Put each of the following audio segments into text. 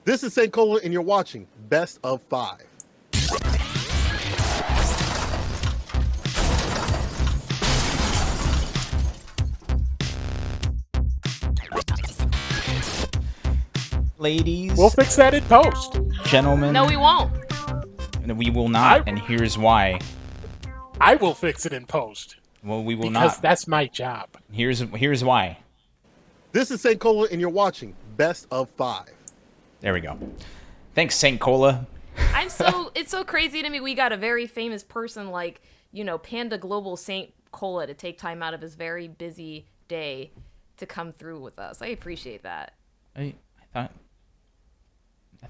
This is St. Cola, and you're watching Best of 5. Ladies, We'll fix that in post. gentlemen. No, we won't. We will not, and here's why. I will fix it in post. Well, we will because not. that's my job. Here's why. This is St. Cola, and you're watching Best of 5. There we go. Thanks, St. Cola. It's so crazy to me. We got a very famous person like, Panda Global St. Cola to take time out of his very busy day to come through with us. I appreciate that. I thought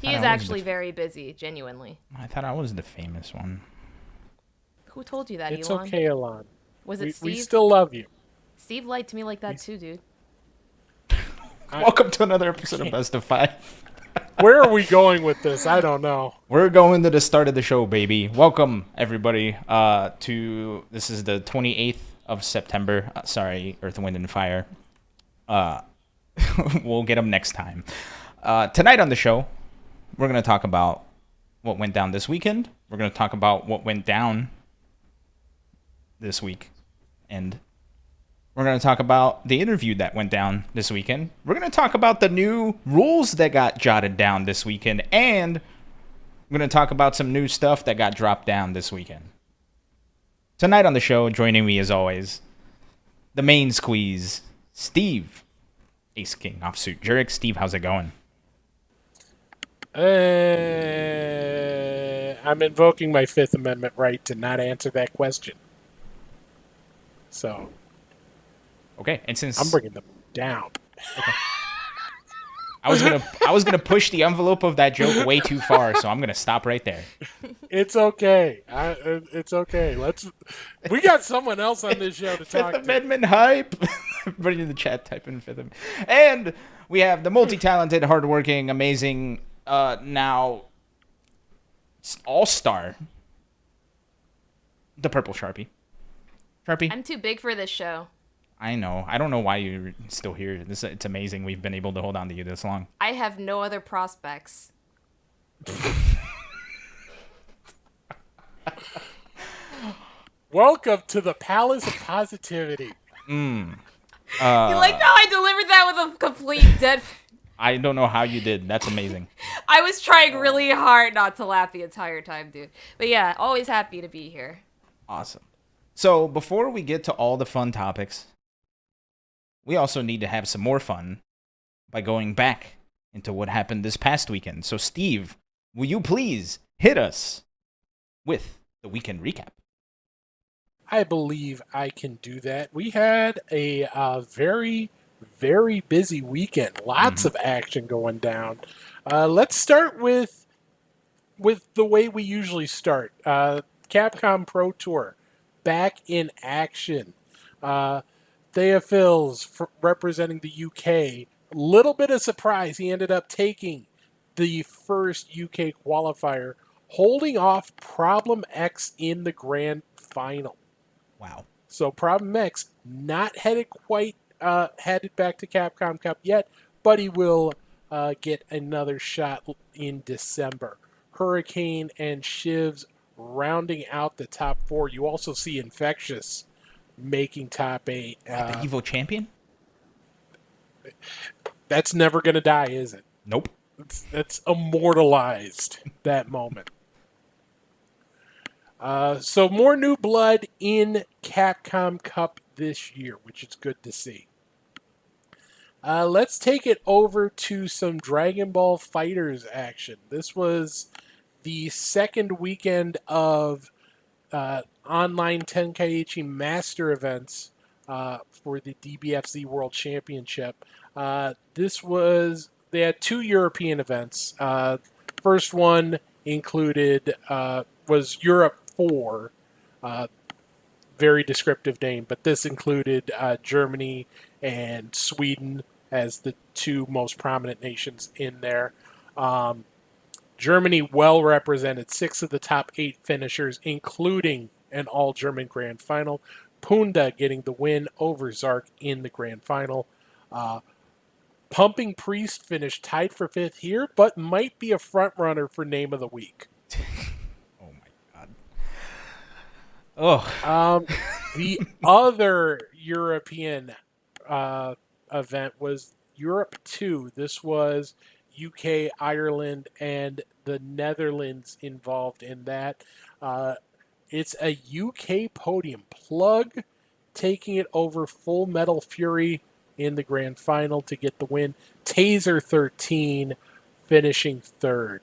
he is actually very busy, genuinely. I thought I was the famous one. Who told you that, It's Elon? okay, Elon. Was it Steve? We still love you. Steve lied to me like that too, dude. Welcome to another episode of Best of 5. Where are we going with this? I don't know. We're going to the start of the show, baby. Welcome, everybody, this is the 28th of September. Sorry, Earth, Wind, and Fire. We'll get them next time. Tonight on the show, we're going to talk about what went down this weekend. We're going to talk about what went down this week. And we're going to talk about the interview that went down this weekend. We're going to talk about the new rules that got jotted down this weekend. And we're going to talk about some new stuff that got dropped down this weekend. Tonight on the show, joining me as always, the main squeeze, Steve, Ace King, Offsuit Jurek. Steve, how's it going? I'm invoking my Fifth Amendment right to not answer that question. So, okay, and since I'm bringing them down. Okay. I was gonna push the envelope of that joke way too far, so I'm gonna stop right there. It's okay. It's okay. We got someone else on this show to talk Fifth to. Amendment hype. Everybody in the chat type in Fifth Amendment. And we have the multi-talented, hardworking, amazing, now all-star, DaPurpleSharpie. Sharpie. I'm too big for this show. I know. I don't know why you're still here. It's amazing we've been able to hold on to you this long. I have no other prospects. Welcome to the Palace of Positivity. You like how I delivered that with a complete dead... I don't know how you did. That's amazing. I was trying really hard not to laugh the entire time, dude. But yeah, always happy to be here. Awesome. So before we get to all the fun topics, we also need to have some more fun by going back into what happened this past weekend. So Steve, will you please hit us with the weekend recap? I believe I can do that. We had a very, very busy weekend. Lots of action going down. Let's start with the way we usually start. Capcom Pro Tour, back in action. Theophil's representing the UK. Little bit of surprise. He ended up taking the first UK qualifier, holding off Problem X in the grand final. Wow. So Problem X not headed back to Capcom Cup yet, but he will get another shot in December. Hurricane and Shivs rounding out the top 4. You also see Infectious making top 8. The Evo champion? That's never going to die, is it? Nope. That's immortalized, that moment. So more new blood in Capcom Cup this year, which is good to see. Let's take it over to some Dragon Ball FighterZ action. This was the second weekend of online Tenkaichi Master events for the DBFZ World Championship. They had 2 European events. First one included was Europe 4, very descriptive name, but this included Germany and Sweden as the 2 most prominent nations in there. Germany well represented, 6 of the top 8 finishers, including an all-German grand final. Panda getting the win over Zark in the grand final. Pumping Priest finished tied for 5th here, but might be a front runner for Name of the Week. Oh my god. Oh. The other European event was Europe 2. This was UK, Ireland, and the Netherlands involved in that. It's a UK podium. Plug taking it over Full Metal Fury in the grand final to get the win. Taser 13 finishing 3rd.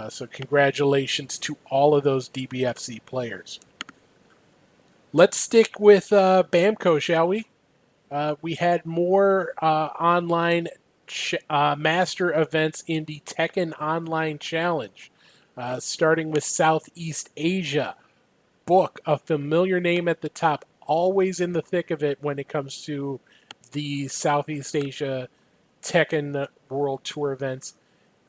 So congratulations to all of those DBFZ players. Let's stick with Bamco, shall we? We had more online master events in the Tekken Online Challenge, starting with Southeast Asia. Book, a familiar name at the top, always in the thick of it when it comes to the Southeast Asia Tekken World Tour events.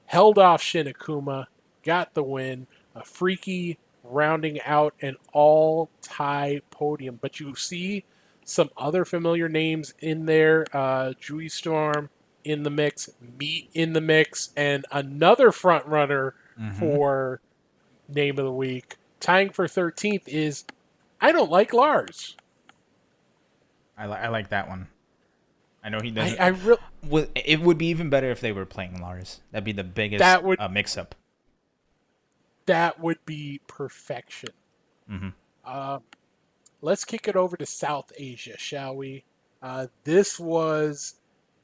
Held off Shinakuma, got the win. A freaky rounding out an all-tie podium. But you see some other familiar names in there. Jui Storm in the mix, Meat in the mix, and another front runner for Name of the Week. Tying for 13th is I Don't Like Lars. I like that one. I know he doesn't. It would be even better if they were playing Lars. That'd be the biggest mix-up. That would be perfection. Let's kick it over to South Asia, shall we? This was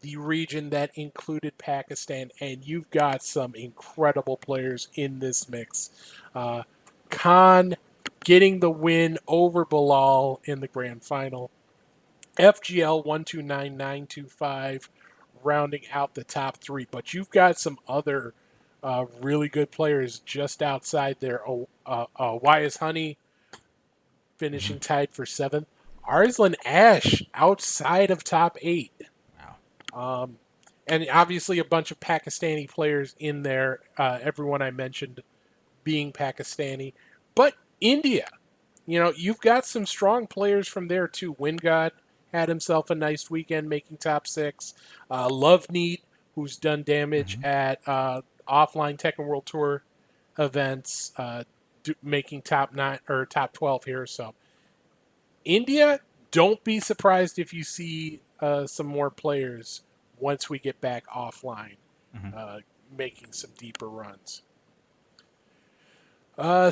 the region that included Pakistan, and you've got some incredible players in this mix. Khan getting the win over Bilal in the grand final. FGL 129925 rounding out the top 3. But you've got some other really good players just outside there. Wyas Honey finishing tied for 7th. Arslan Ash outside of top 8. Wow. And obviously a bunch of Pakistani players in there. Everyone I mentioned being Pakistani. But India, you've got some strong players from there too. Wingod had himself a nice weekend making top 6. Love Need, who's done damage at offline Tekken World Tour events, making top 9 or top 12 here. So India, don't be surprised if you see some more players once we get back offline, making some deeper runs.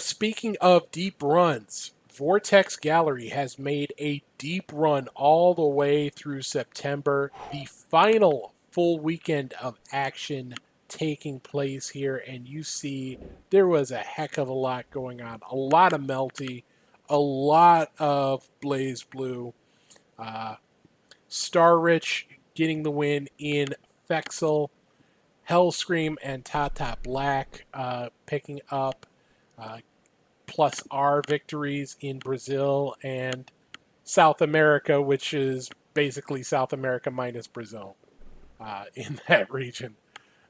Speaking of deep runs, Vortex Gallery has made a deep run all the way through September. The final full weekend of action taking place here, and you see there was a heck of a lot going on. A lot of Melty, a lot of Blaze Blue. Star Rich getting the win in Fexel. Hellscream and Tata Black picking up plus R victories in Brazil and South America, which is basically South America minus Brazil in that region.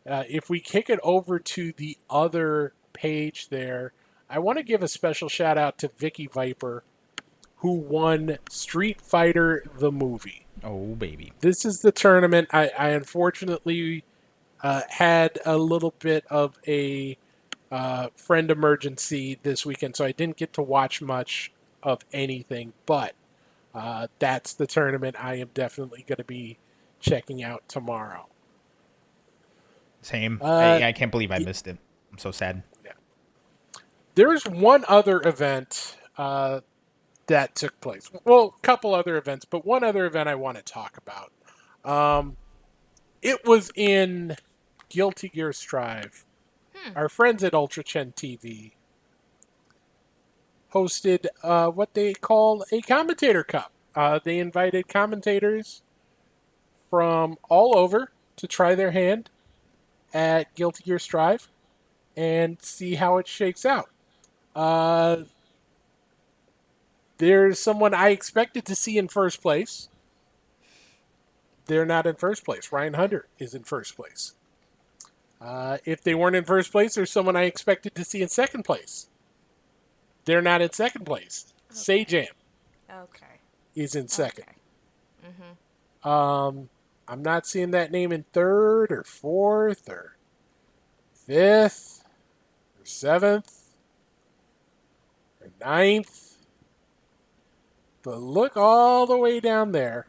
If we kick it over to the other page there, I want to give a special shout out to Vicky Viper, who won Street Fighter the movie. Oh, baby. This is the tournament. I unfortunately had a little bit of a friend emergency this weekend, so I didn't get to watch much of anything, but that's the tournament I am definitely going to be checking out tomorrow. Same. I can't believe I missed it. I'm so sad. Yeah. There's one other event that took place. Well, a couple other events, but one other event I want to talk about. It was in Guilty Gear Strive. Our friends at UltraChenTV hosted what they call a Commentator Cup. They invited commentators from all over to try their hand at Guilty Gear Strive and see how it shakes out. There's someone I expected to see in first place. They're not in first place. Ryan Hunter is in first place. If they weren't in first place, there's someone I expected to see in second place. They're not in second place. Okay. Sajam is in second. Okay. I'm not seeing that name in third or fourth or fifth or seventh or ninth. But look all the way down there.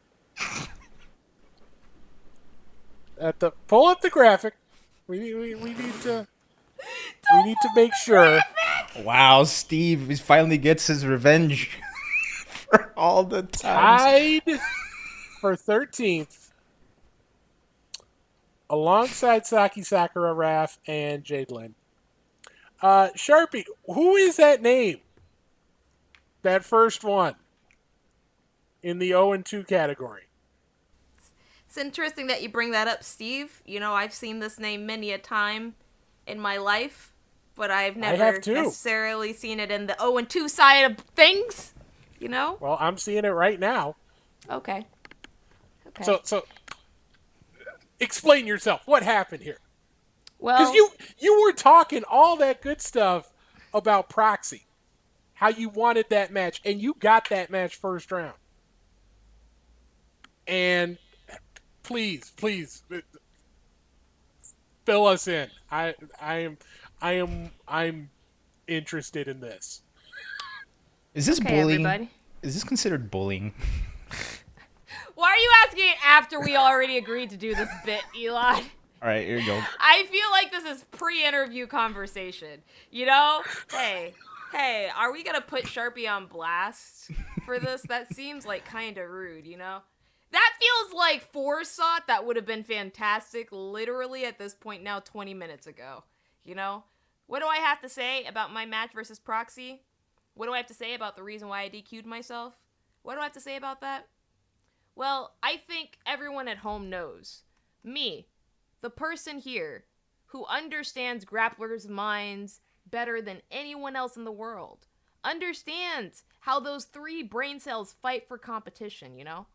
Pull up the graphic. We need to make sure. Wow, Steve finally gets his revenge for all the times. Tied for 13th alongside Saki Sakura, Raf, and Jadelyn. Sharpie, who is that name? That first one in the 0-2 category. It's interesting that you bring that up, Steve. You know, I've seen this name many a time in my life, but I've never necessarily seen it in the 0-2 side of things, you know? Well, I'm seeing it right now. Okay. So explain yourself. What happened here? Well, because you were talking all that good stuff about Proxy, how you wanted that match, and you got that match first round. And please, fill us in. I'm interested in this. Is this bullying? Everybody. Is this considered bullying? Why are you asking after we already agreed to do this bit, Elon? All right, here you go. I feel like this is pre-interview conversation. You know? Hey, are we going to put Sharpie on blast for this? That seems like kind of rude, you know? That feels like forethought. That would have been fantastic literally at this point now 20 minutes ago. You know? What do I have to say about my match versus Proxy? What do I have to say about the reason why I DQ'd myself? What do I have to say about that? Well, I think everyone at home knows. Me, the person here who understands grapplers' minds better than anyone else in the world, understands how those 3 brain cells fight for competition, you know?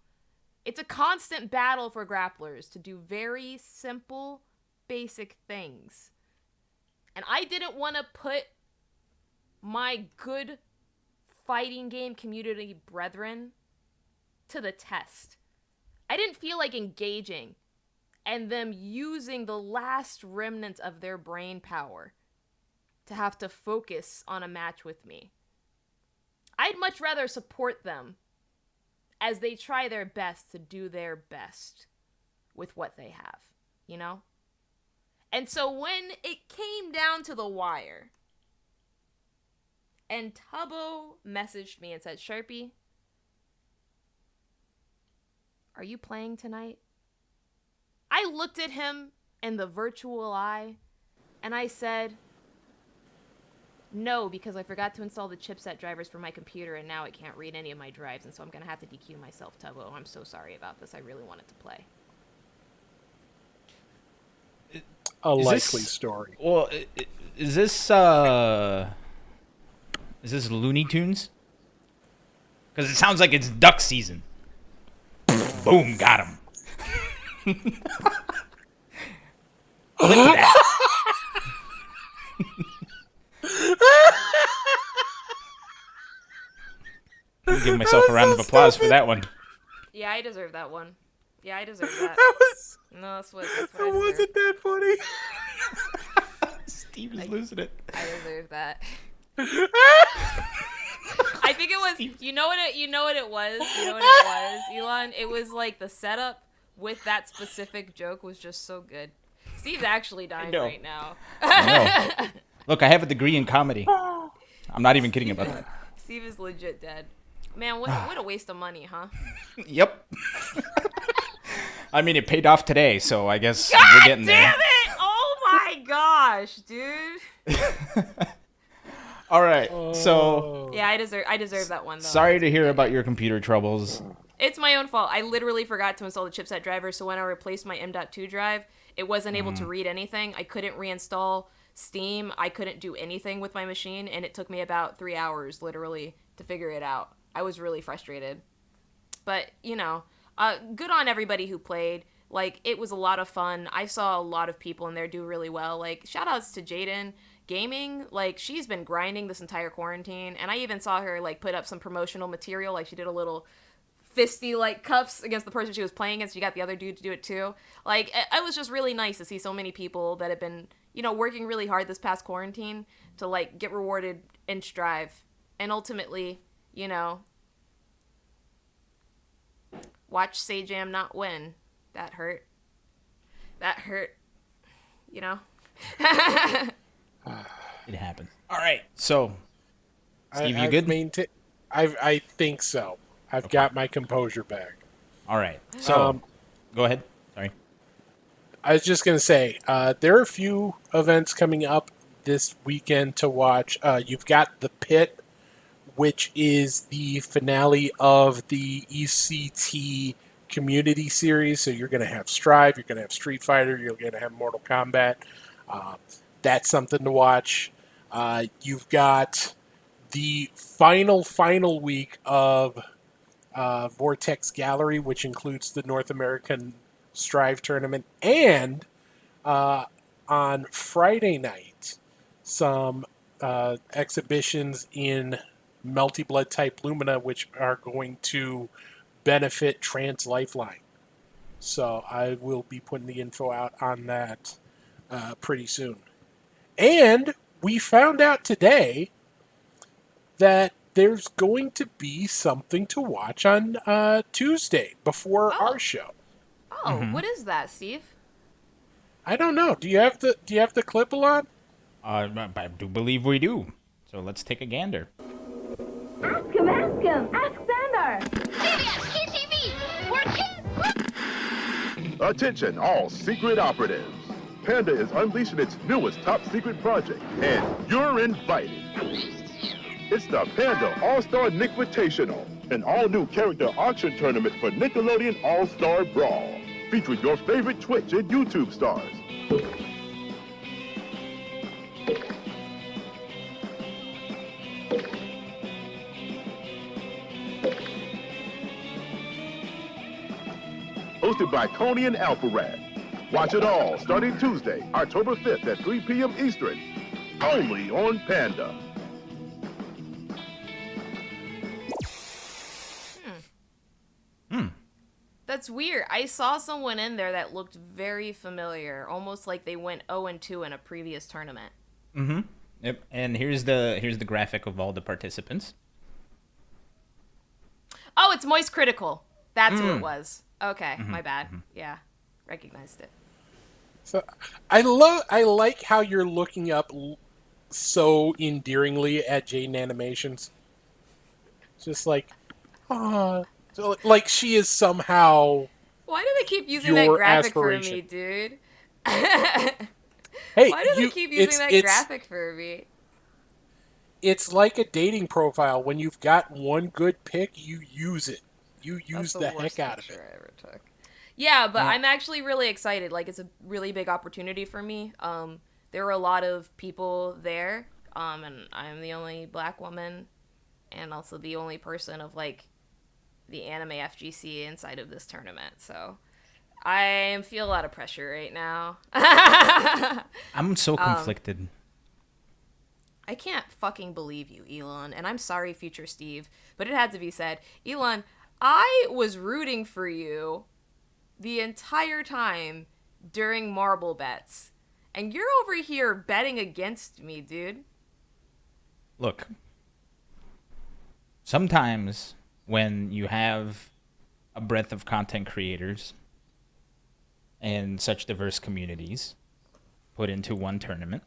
It's a constant battle for grapplers to do very simple, basic things. And I didn't want to put my good fighting game community brethren to the test. I didn't feel like engaging and them using the last remnants of their brain power to have to focus on a match with me. I'd much rather support them as they try their best to do their best with what they have, you know? And so when it came down to the wire, and Tubbo messaged me and said, Sharpie, are you playing tonight? I looked at him in the virtual eye, and I said, no, because I forgot to install the chipset drivers for my computer, and now it can't read any of my drives, and so I'm going to have to DQ myself, Tubbo. I'm so sorry about this. I really wanted to play. Likely story. Well, is this Looney Tunes? Because it sounds like it's duck season. Boom, got him. Look at that. I'll give myself a round of applause for that one. Yeah, I deserve that one. Yeah, I deserve that. No, that's what That I wasn't that funny. Steve is losing it. I deserve that. I think it was. You know what it was, Elon. It was like the setup with that specific joke was just so good. Steve's actually dying right now. I know. Look, I have a degree in comedy. I'm not even kidding about that. Steve is legit dead. Man, what a waste of money, huh? Yep. I mean, it paid off today, so I guess God we're getting there. Damn it! Oh my gosh, dude. All right, so yeah, I deserve that one though. Sorry to hear about your computer troubles. It's my own fault. I literally forgot to install the chipset driver, so when I replaced my M.2 drive, it wasn't able to read anything. I couldn't reinstall Steam. I couldn't do anything with my machine, and it took me about 3 hours, literally, to figure it out. I was really frustrated. But, you know, good on everybody who played. Like, it was a lot of fun. I saw a lot of people in there do really well. Like, shout-outs to Jaden Gaming. Like, she's been grinding this entire quarantine, and I even saw her, like, put up some promotional material. Like, she did a little fisty like cuffs against the person she was playing against. You got the other dude to do it too. Like it was just really nice to see so many people that have been, you know, working really hard this past quarantine to like get rewarded and strive, and ultimately, you know, watch Sajam not win. That hurt. That hurt. You know. It happens. All right, so Steve, you good? I think so. I've got my composure back. All right. So, go ahead. Sorry. I was just going to say, there are a few events coming up this weekend to watch. You've got the Pit, which is the finale of the ECT Community Series. So you're going to have Strive, you're going to have Street Fighter, you're going to have Mortal Kombat. That's something to watch. You've got the final week of Vortex Gallery, which includes the North American Strive tournament, and on Friday night, some exhibitions in Melty Blood type Lumina, which are going to benefit Trans Lifeline. So I will be putting the info out on that pretty soon. And we found out today that there's going to be something to watch on Tuesday before our show. Oh, what is that, Steve? I don't know. Do you have the clip, Alon? I do believe we do. So let's take a gander. Ask him. Ask Xander. CPT UK. Attention, all secret operatives. Panda is unleashing its newest top secret project, and you're invited. It's the Panda All Star Nickvitational, an all-new character auction tournament for Nickelodeon All Star Brawl, featuring your favorite Twitch and YouTube stars. Hosted by Coney and Alpharad. Watch it all starting Tuesday, October 5th at 3 p.m. Eastern, only on Panda. That's weird. I saw someone in there that looked very familiar, almost like they went 0-2 in a previous tournament. Mm-hmm. Yep. And here's the graphic of all the participants. Oh, it's Moist Critical. That's who it was. Okay, my bad. Yeah, recognized it. So I like how you're looking up so endearingly at Jaden Animations. Just like, so like she is somehow. Why do they keep using that graphic for me, dude? Hey, why do they keep using that graphic for me? It's like a dating profile. When you've got one good pick, you use it. You use the heck out of it. I ever took. Yeah, but I'm actually really excited. Like, it's a really big opportunity for me. There were a lot of people there, and I'm the only black woman, and also the only person of, like, the anime FGC inside of this tournament. So I feel a lot of pressure right now. I'm so conflicted. I can't fucking believe you, Elon, and I'm sorry, future Steve, but it had to be said. Elon, I was rooting for you the entire time during marble bets, and you're over here betting against me, dude. Look, sometimes when you have a breadth of content creators and such diverse communities put into one tournament,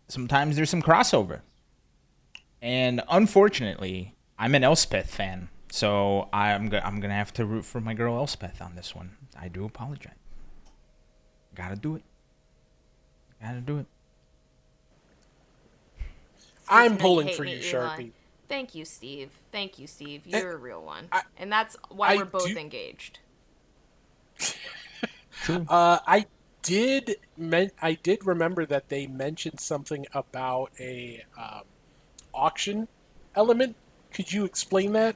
sometimes there's some crossover. And unfortunately, I'm an Elspeth fan, so I'm gonna have to root for my girl Elspeth on this one. I do apologize. Gotta do it. I'm pulling for you, Sharpie. Thank you, Steve. You're a real one, and that's why we're both engaged. True. I did remember that they mentioned something about a auction element. Could you explain that?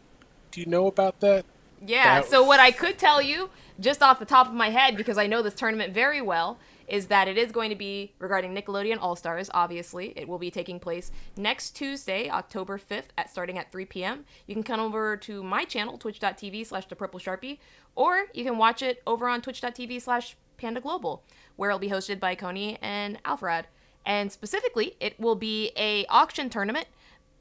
Do you know about that? Yeah, so what I could tell you, just off the top of my head, because I know this tournament very well, is that it is going to be regarding Nickelodeon All Stars, obviously. It will be taking place next Tuesday, October 5th, starting at 3 p.m. You can come over to my channel, twitch.tv/DaPurpleSharpie, or you can watch it over on twitch.tv/Panda Global, where it'll be hosted by Coney and Alfred. And specifically, it will be a auction tournament,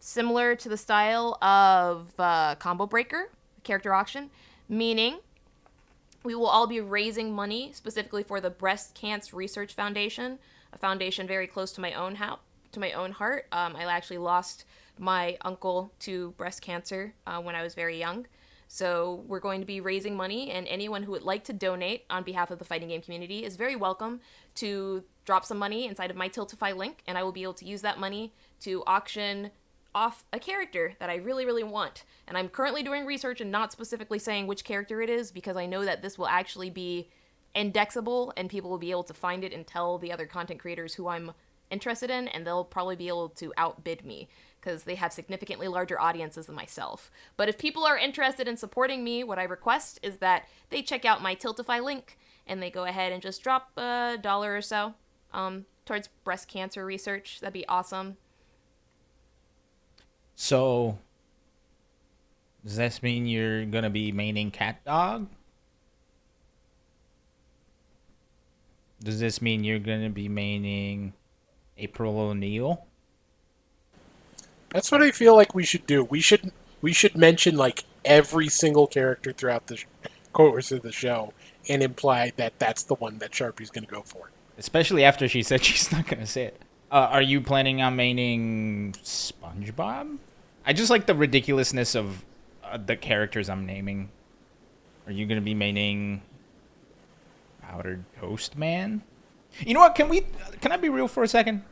similar to the style of Combo Breaker, character auction, meaning we will all be raising money specifically for the Breast Cancer Research Foundation, a foundation very close to my own heart. I actually lost my uncle to breast cancer when I was very young. So we're going to be raising money, and anyone who would like to donate on behalf of the fighting game community is very welcome to drop some money inside of my Tiltify link, and I will be able to use that money to auction off a character that I really, really want. And I'm currently doing research and not specifically saying which character it is, because I know that this will actually be indexable and people will be able to find it and tell the other content creators who I'm interested in, and they'll probably be able to outbid me because they have significantly larger audiences than myself. But if people are interested in supporting me, what I request is that they check out my Tiltify link and they go ahead and just drop $1 or so towards breast cancer research. That'd be awesome. So, does this mean you're gonna be maining Cat Dog? Does this mean you're gonna be maining April O'Neil? That's what I feel like we should do. We should mention like every single character throughout the course of the show and imply that that's the one that Sharpie's going to go for. Especially after she said she's not gonna say it. Are you planning on maining SpongeBob? I just like the ridiculousness of the characters I'm naming. Are you gonna be maining Powdered Toast Man? You know what? Can I be real for a second?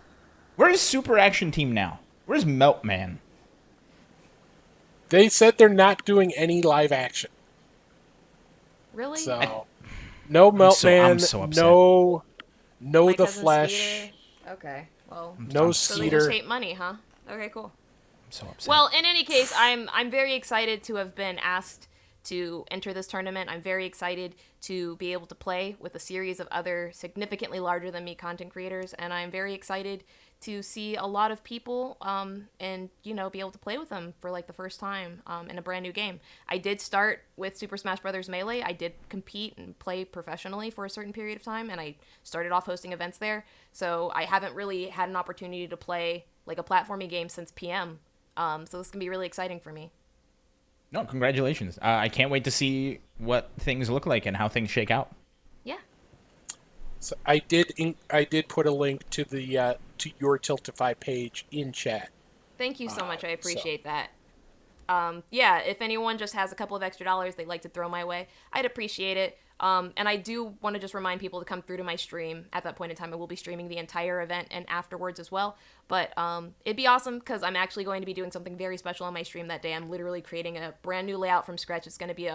Where's Super Action Team now? Where's Meltman? They said they're not doing any live action. Really? So, no Meltman, I'm so upset. no My The cousin Flesh, Skeeter? Okay, well, no so they Skeeter. just hate money, huh? Okay, cool. I'm so upset. Well, in any case, I'm very excited to have been asked to enter this tournament. I'm very excited to be able to play with a series of other significantly larger than me content creators, and I'm very excited to see a lot of people and be able to play with them for like the first time in a brand new game. I did start with Super Smash Bros. Melee. I did compete and play professionally for a certain period of time, and I started off hosting events there. So I haven't really had an opportunity to play like a platforming game since PM. So this can be really exciting for me. No, congratulations. I can't wait to see what things look like and how things shake out. Yeah. So I did put a link to the to your Tiltify page in chat. Thank you so much. I appreciate that. Yeah, if anyone just has a couple of extra dollars they'd like to throw my way, I'd appreciate it. And I do want to just remind people to come through to my stream. At that point in time, I will be streaming the entire event and afterwards as well. But it'd be awesome because I'm actually going to be doing something very special on my stream that day. I'm literally creating a brand new layout from scratch. It's going to be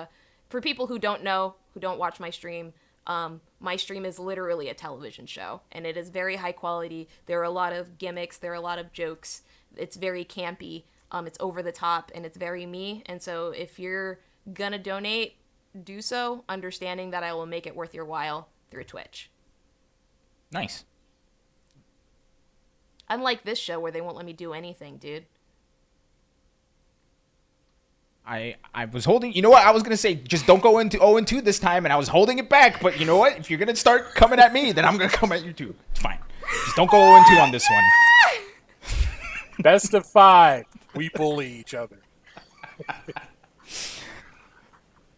for people who don't know, who don't watch my stream is literally a television show, and it is very high quality. There are a lot of gimmicks, there are a lot of jokes. It's very campy, it's over the top, and it's very me. And so if you're gonna donate, do so understanding that I will make it worth your while through Twitch. Nice. Unlike this show where they won't let me do anything, dude. I was holding, you know what, I was going to say, just don't go into 0-2 this time, and I was holding it back, but you know what, if you're going to start coming at me, then I'm going to come at you too. It's fine. Just don't go 0-2 on this one. Best of 5. We bully each other.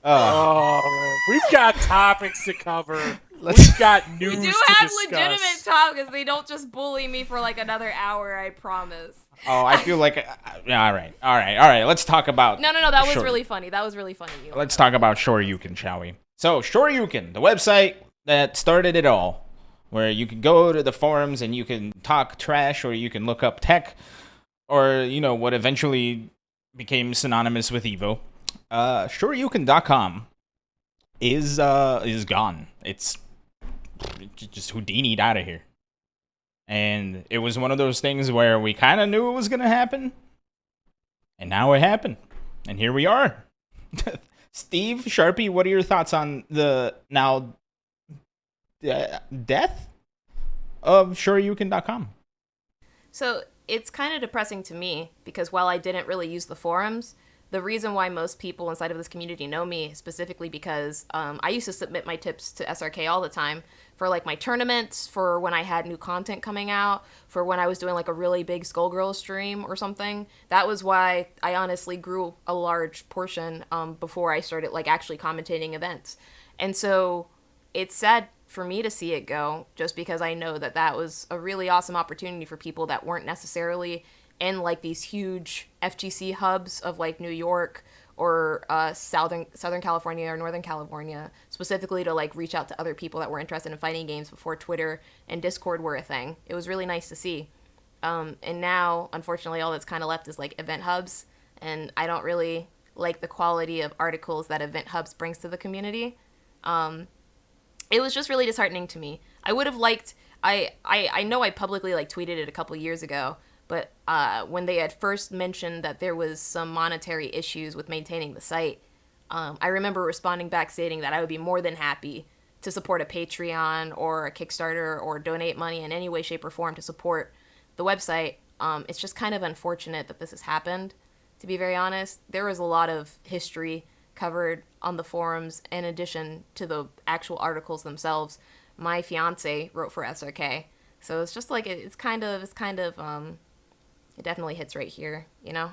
Oh, man. We've got topics to cover. We've got news We do to have discuss. legitimate topics. They don't just bully me for like another hour, I promise. Oh, I feel like, yeah, all right. Let's talk about. No, that was Sure. really funny. Let's talk about Shoryuken, shall we? So, Shoryuken, the website that started it all, where you can go to the forums and you can talk trash, or you can look up tech, or, what eventually became synonymous with Evo. Shoryuken.com is gone. It's just Houdini'd out of here. And it was one of those things where we kind of knew it was going to happen. And now it happened. And here we are. Steve, Sharpie, what are your thoughts on the now death of shoryuken.com? So it's kind of depressing to me because while I didn't really use the forums, the reason why most people inside of this community know me specifically because I used to submit my tips to SRK all the time for like my tournaments, for when I had new content coming out, for when I was doing like a really big Skullgirls stream or something. That was why I honestly grew a large portion before I started like actually commentating events. And so it's sad for me to see it go just because I know that that was a really awesome opportunity for people that weren't necessarily in like these huge FGC hubs of like New York or Southern California or Northern California, specifically to like reach out to other people that were interested in fighting games before Twitter and Discord were a thing. It was really nice to see. And now, unfortunately, all that's kind of left is like event hubs, and I don't really like the quality of articles that event hubs brings to the community. It was just really disheartening to me. I would have liked, I know I publicly like tweeted it a couple years ago, but when they had first mentioned that there was some monetary issues with maintaining the site, I remember responding back stating that I would be more than happy to support a Patreon or a Kickstarter or donate money in any way, shape, or form to support the website. It's just kind of unfortunate that this has happened, to be very honest. There was a lot of history covered on the forums in addition to the actual articles themselves. My fiance wrote for SRK, so it's just like it definitely hits right here, you know.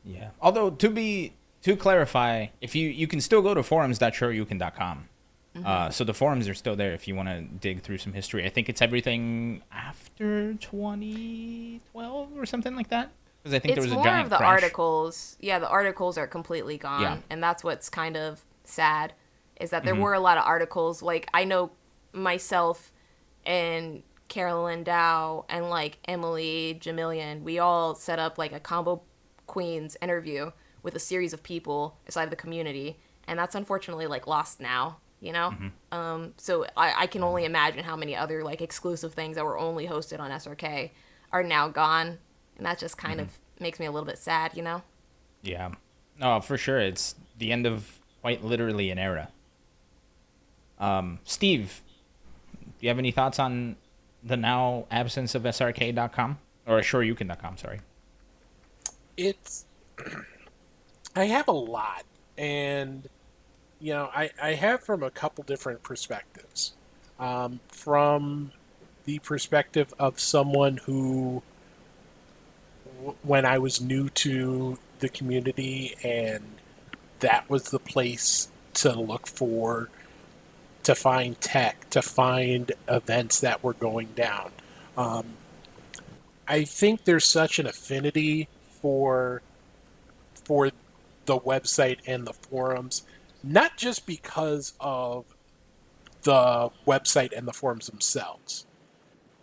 Yeah. Although to clarify, if you can still go to forums.shoryuken.com. So the forums are still there if you want to dig through some history. I think it's everything after 2012 or something like that. Because I think there was a giant It's more of the crash. articles. Yeah, the articles are completely gone. Yeah. And that's what's kind of sad, is that there were a lot of articles. Like, I know myself and Carolyn Dow and, like, Emily Jamilian, we all set up, like, a Combo Queens interview with a series of people inside the community. And that's unfortunately, like, lost now, you know? So I can only imagine how many other, like, exclusive things that were only hosted on SRK are now gone. And that just kind of makes me a little bit sad, you know? Yeah. No, for sure. It's the end of quite literally an era. Steve, do you have any thoughts on the now absence of SRK.com? Or shoryuken.com, sorry. I have a lot. And, you know, I have from a couple different perspectives. From the perspective of someone who, when I was new to the community and that was the place to look for, to find tech, to find events that were going down. I think there's such an affinity for the website and the forums, not just because of the website and the forums themselves.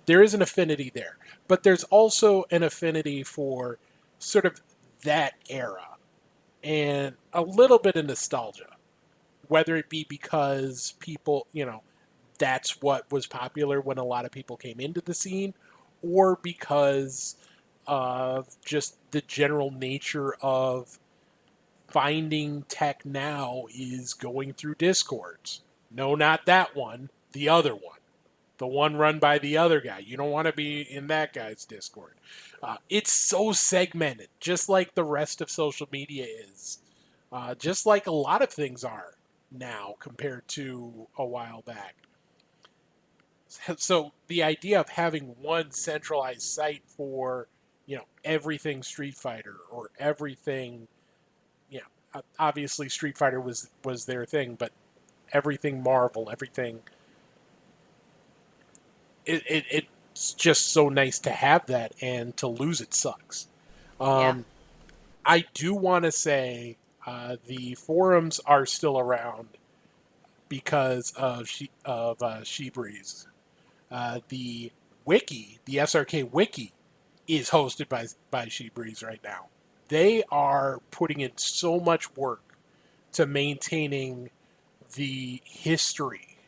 There is an affinity there, but there's also an affinity for sort of that era and a little bit of nostalgia, whether it be because people, you know, that's what was popular when a lot of people came into the scene, or because of just the general nature of finding tech now is going through Discords. No, not that one, the other one. The one run by the other guy. You don't want to be in that guy's Discord. It's so segmented, just like the rest of social media is. Just like a lot of things are now compared to a while back. So the idea of having one centralized site for, you know, everything Street Fighter or everything, you know, obviously Street Fighter was their thing, but everything Marvel, everything. It's just so nice to have that, and to lose it sucks. Yeah. I do want to say the forums are still around because of Sheebreeze. The wiki, the SRK wiki, is hosted by Sheebreeze right now. They are putting in so much work to maintaining the history,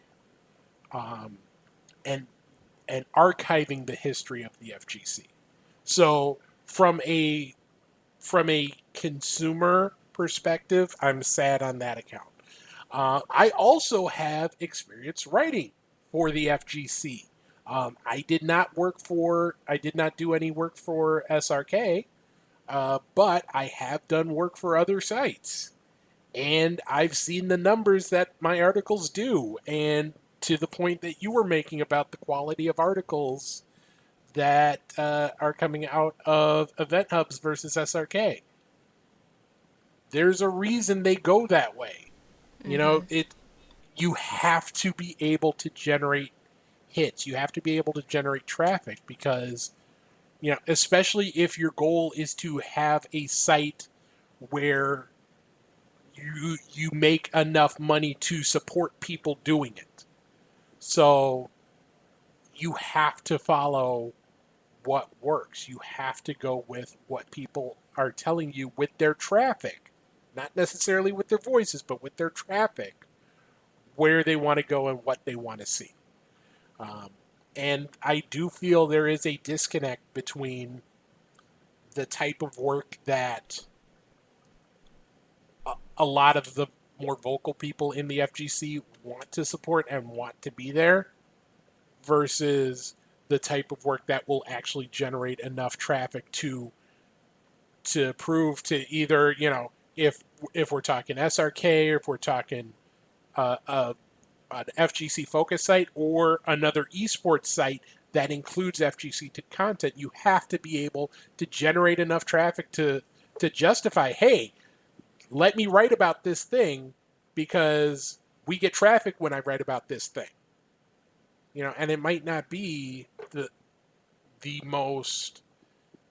and archiving the history of the FGC. So from a consumer perspective, I'm sad on that account. I also have experience writing for the FGC. I did not do any work for SRK, but I have done work for other sites. And I've seen the numbers that my articles do. And to the point that you were making about the quality of articles that are coming out of Event Hubs versus SRK. There's a reason they go that way. You know, you have to be able to generate hits. You have to be able to generate traffic because, you know, especially if your goal is to have a site where you make enough money to support people doing it. So you have to follow what works. You have to go with what people are telling you with their traffic. Not necessarily with their voices, but with their traffic, where they want to go and what they want to see. And I do feel there is a disconnect between the type of work that a lot of the more vocal people in the FGC want to support and want to be there versus the type of work that will actually generate enough traffic to prove to either, you know, if we're talking SRK or if we're talking an FGC focus site or another esports site that includes FGC content, you have to be able to generate enough traffic to justify, hey, let me write about this thing because we get traffic when I write about this thing. You know, and it might not be the most,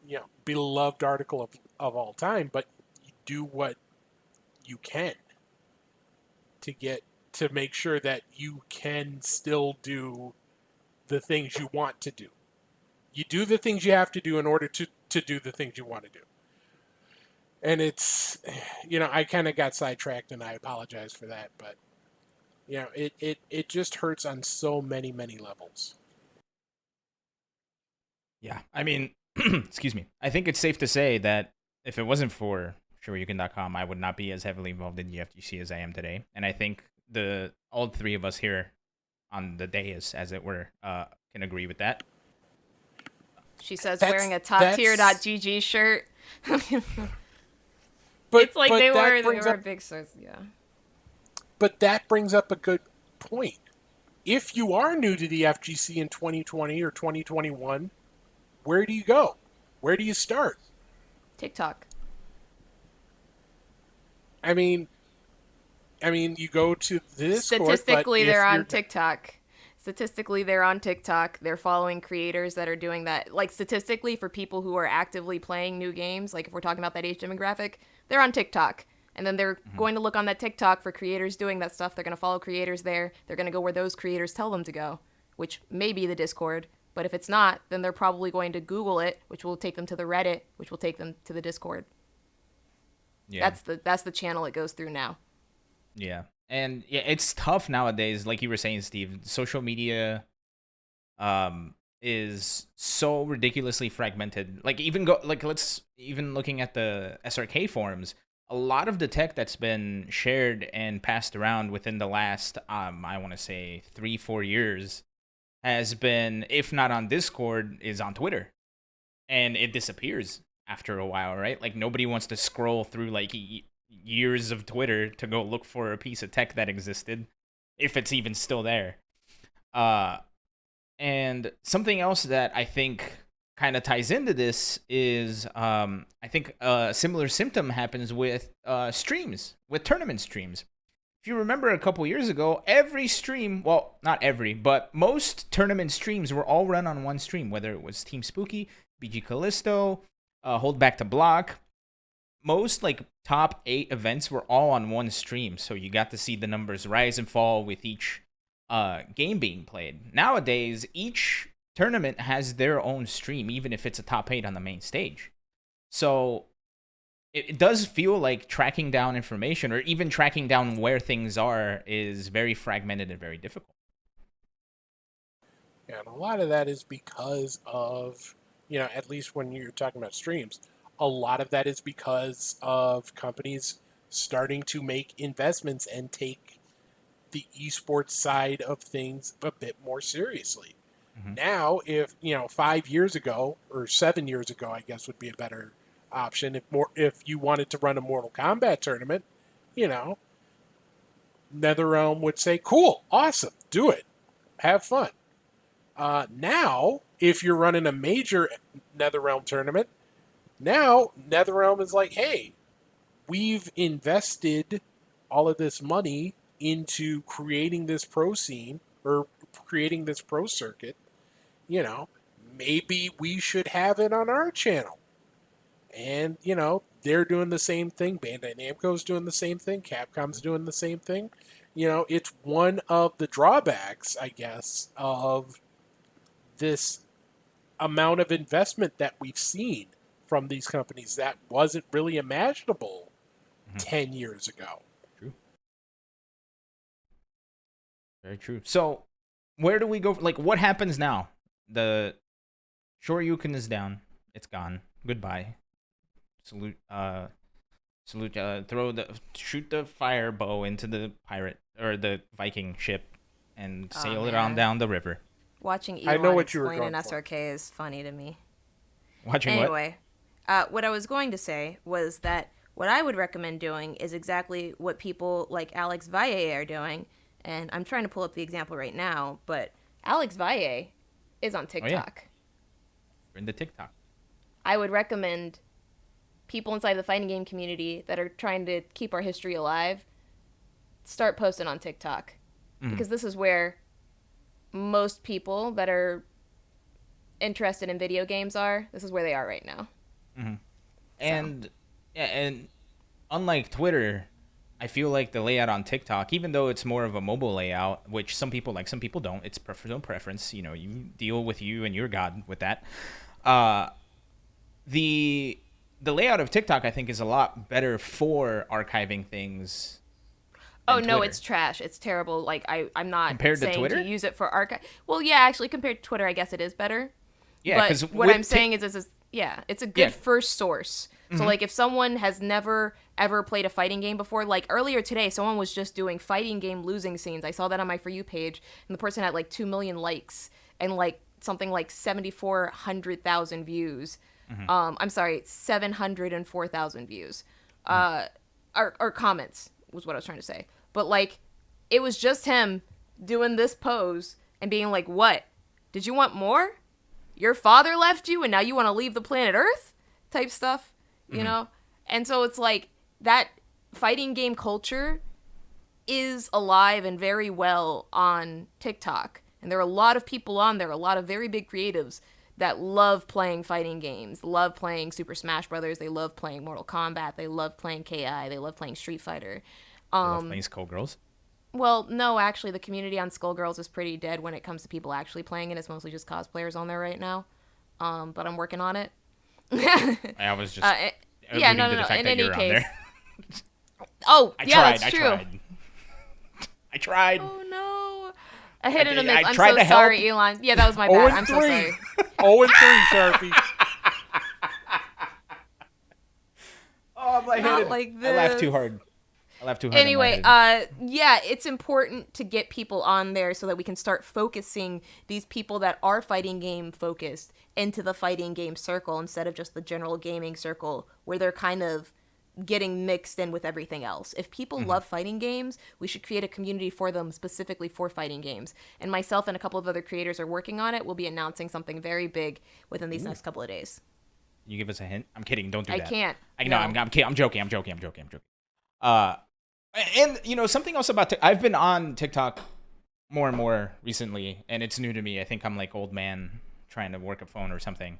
you know, beloved article of all time, but you do what you can to make sure that you can still do the things you want to do. You do the things you have to do in order to do the things you want to do. And it's, you know, I kind of got sidetracked and I apologize for that, but, you know, it just hurts on so many levels. Yeah, I mean, excuse me. I think it's safe to say that if it wasn't for Shoryuken.com, I would not be as heavily involved in the FGC as I am today. And I think all three of us here on the dais, as it were, can agree with that. She says wearing a top-tier.gg shirt. It's like they were big stars, yeah. But that brings up a good point. If you are new to the FGC in 2020 or 2021, where do you go? Where do you start? TikTok. I mean, you go to this. Statistically, they're on TikTok. Statistically, they're on TikTok. They're following creators that are doing that. Like, statistically, for people who are actively playing new games, like if we're talking about that age demographic, they're on TikTok. And then they're going to look on that TikTok for creators doing that stuff. They're going to follow creators there. They're going to go where those creators tell them to go, which may be the Discord. But if it's not, then they're probably going to Google it, which will take them to the Reddit, which will take them to the Discord. Yeah. That's the channel it goes through now. Yeah. And yeah, it's tough nowadays, like you were saying, Steve. Social media is so ridiculously fragmented. Like even looking at the SRK forums, a lot of the tech that's been shared and passed around within the last I want to say 3-4 years has been, if not on Discord, is on Twitter. And it disappears after a while, right? Like nobody wants to scroll through like years of Twitter to go look for a piece of tech that existed, if it's even still there. And something else that I think kind of ties into this is I think a similar symptom happens with streams, with tournament streams. If you remember a couple years ago, every stream, well, not every, but most tournament streams were all run on one stream, whether it was Team Spooky, BG Callisto, Hold Back to Block. Most like top 8 events were all on one stream, so you got to see the numbers rise and fall with each game being played. Nowadays, each tournament has their own stream, even if it's a top 8 on the main stage. So it does feel like tracking down information or even tracking down where things are is very fragmented and very difficult. Yeah, and a lot of that is because of, you know, at least when you're talking about streams, a lot of that is because of companies starting to make investments and take the esports side of things a bit more seriously. Now, if 5 years ago or 7 years ago, I guess would be a better option. If you wanted to run a Mortal Kombat tournament, NetherRealm would say, "Cool, awesome, do it, have fun." Now, if you're running a major NetherRealm tournament, now NetherRealm is like, "Hey, we've invested all of this money into creating this pro scene or creating this pro circuit. Maybe we should have it on our channel." And, they're doing the same thing. Bandai Namco's doing the same thing. Capcom's doing the same thing. It's one of the drawbacks, I guess, of this amount of investment that we've seen from these companies that wasn't really imaginable 10 years ago. True. Very true. So, where do we go? Like, what happens now? The Shoryuken is down. It's gone. Goodbye. Salute. Shoot the fire bow into the pirate or the Viking ship, and sail it on down the river. Watching I know Elon what you were explain an going for. SRK is funny to me. Watching Anyway, what I was going to say was that what I would recommend doing is exactly what people like Alex Valle are doing, and I'm trying to pull up the example right now, but Alex Valle is on TikTok. Oh, yeah. We're in the TikTok. I would recommend people inside the fighting game community that are trying to keep our history alive start posting on TikTok. Because this is where most people that are interested in video games are. This is where they are right now. And unlike Twitter, I feel like the layout on TikTok, even though it's more of a mobile layout, which some people like, some people don't, it's personal preference. You deal with you and your God with that. The layout of TikTok, I think, is a lot better for archiving things. Oh, no, Twitter. it's trash. It's terrible. Like, I'm not Compared to saying Twitter? to use it for archive. Well, yeah, actually, compared to Twitter, I guess it is better. Yeah, but because what I'm saying is it's a good first source. So, like, if someone has never, ever played a fighting game before, like, earlier today, someone was just doing fighting game losing scenes. I saw that on my For You page, and the person had, like, 2 million likes and, like, something like 700,000 views. I'm sorry, 704,000 views. Or comments was what I was trying to say. But, like, it was just him doing this pose and being like, "What? Did you want more? Your father left you and now you want to leave the planet Earth?" Type stuff, you know? And so it's like that fighting game culture is alive and very well on TikTok. And there are a lot of people on there, a lot of very big creatives that love playing fighting games, love playing Super Smash Brothers, they love playing Mortal Kombat, they love playing KI, they love playing Street Fighter. love playing Skullgirls. Well, no, actually, the community on Skullgirls is pretty dead when it comes to people actually playing it. It's mostly just cosplayers on there right now. But I'm working on it. I was just yeah, no. the fact In that any you're on case. there. Oh, yeah, that's true. I tried. Oh, no. A hit and a miss. I I'm tried so to help. sorry, Elon. Yeah, that was my bad. I'm so sorry. 0-3, Sharpie. Oh, I'm like, Not like this. I laughed too hard. Anyway, yeah, it's important to get people on there so that we can start focusing these people that are fighting game focused into the fighting game circle instead of just the general gaming circle where they're kind of getting mixed in with everything else. If people love fighting games, we should create a community for them specifically for fighting games. And myself and a couple of other creators are working on it. We'll be announcing something very big within these next couple of days. You give us a hint? I'm kidding. Don't do that. I can't. I know. No. I'm joking. And something else about I've been on TikTok more and more recently, and it's new to me. I think I'm like old man trying to work a phone or something.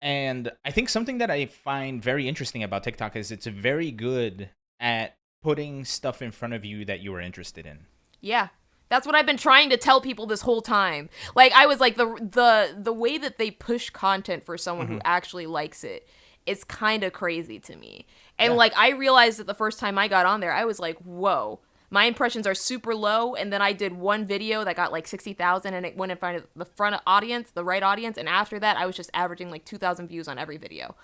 And I think something that I find very interesting about TikTok is it's very good at putting stuff in front of you that you are interested in. Yeah. That's what I've been trying to tell people this whole time. Like, I was like, the way that they push content for someone who actually likes it is kind of crazy to me. And, like, I realized that the first time I got on there, I was like, whoa, My impressions are super low, and then I did one video that got like 60,000, and it went in front of the front audience, the right audience, and after that, I was just averaging like 2,000 views on every video,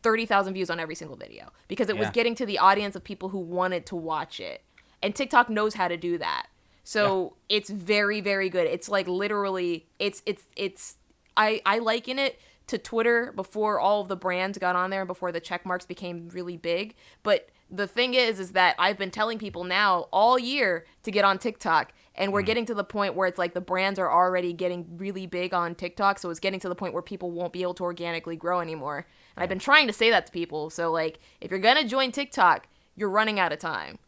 30,000 views on every single video, because it was Yeah. getting to the audience of people who wanted to watch it, and TikTok knows how to do that. So it's very, very good. It's like literally, I liken it to Twitter before all of the brands got on there and before the check marks became really big. But the thing is that I've been telling people now all year to get on TikTok, and we're getting to the point where it's like the brands are already getting really big on TikTok. So it's getting to the point where people won't be able to organically grow anymore. And I've been trying to say that to people. So like, if you're going to join TikTok, you're running out of time.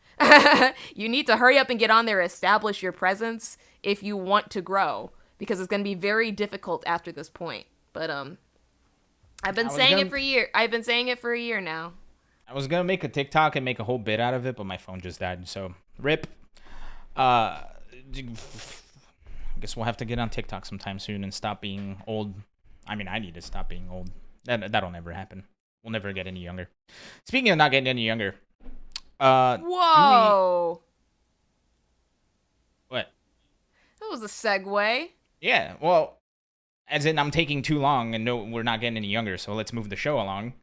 You need to hurry up and get on there, establish your presence if you want to grow, because it's going to be very difficult after this point. But I've been saying it for a year. I've been saying it for a year now. I was gonna make a TikTok and make a whole bit out of it, but my phone just died. So rip. I guess we'll have to get on TikTok sometime soon and stop being old. I mean, I need to stop being old. That'll never happen. We'll never get any younger. Speaking of not getting any younger. Whoa. What? That was a segue. Yeah, well, as in I'm taking too long and no, we're not getting any younger, so let's move the show along.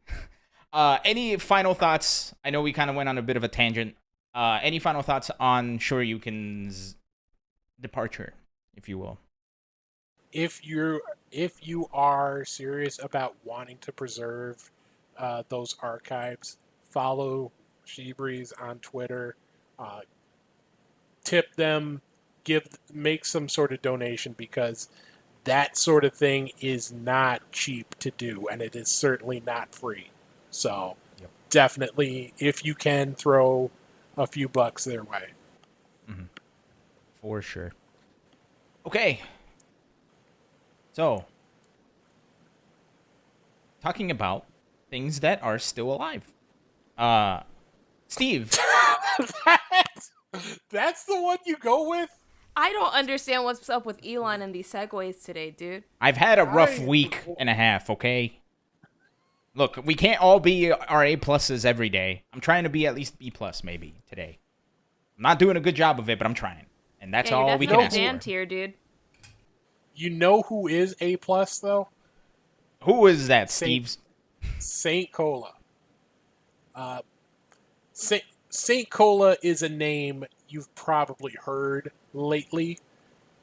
Any final thoughts? I know we kind of went on a bit of a tangent. Any final thoughts on Shoryuken's departure, if you will? If you are serious about wanting to preserve those archives, follow Shibreeze on Twitter, tip them, make some sort of donation, because that sort of thing is not cheap to do, and it is certainly not free. So definitely, if you can, throw a few bucks their way. Mm-hmm. For sure. Okay. So, talking about things that are still alive. Steve. That's the one you go with? I don't understand what's up with Elon and these segues today, dude. I've had a rough week and a half, okay? Look, we can't all be our A-pluses every day. I'm trying to be at least B+ maybe today. I'm not doing a good job of it, but I'm trying. And that's all we can ask Dan for. tier, dude. You know who is A+, though? Who is that, Steve? Saint Cola. Saint Cola is a name you've probably heard lately.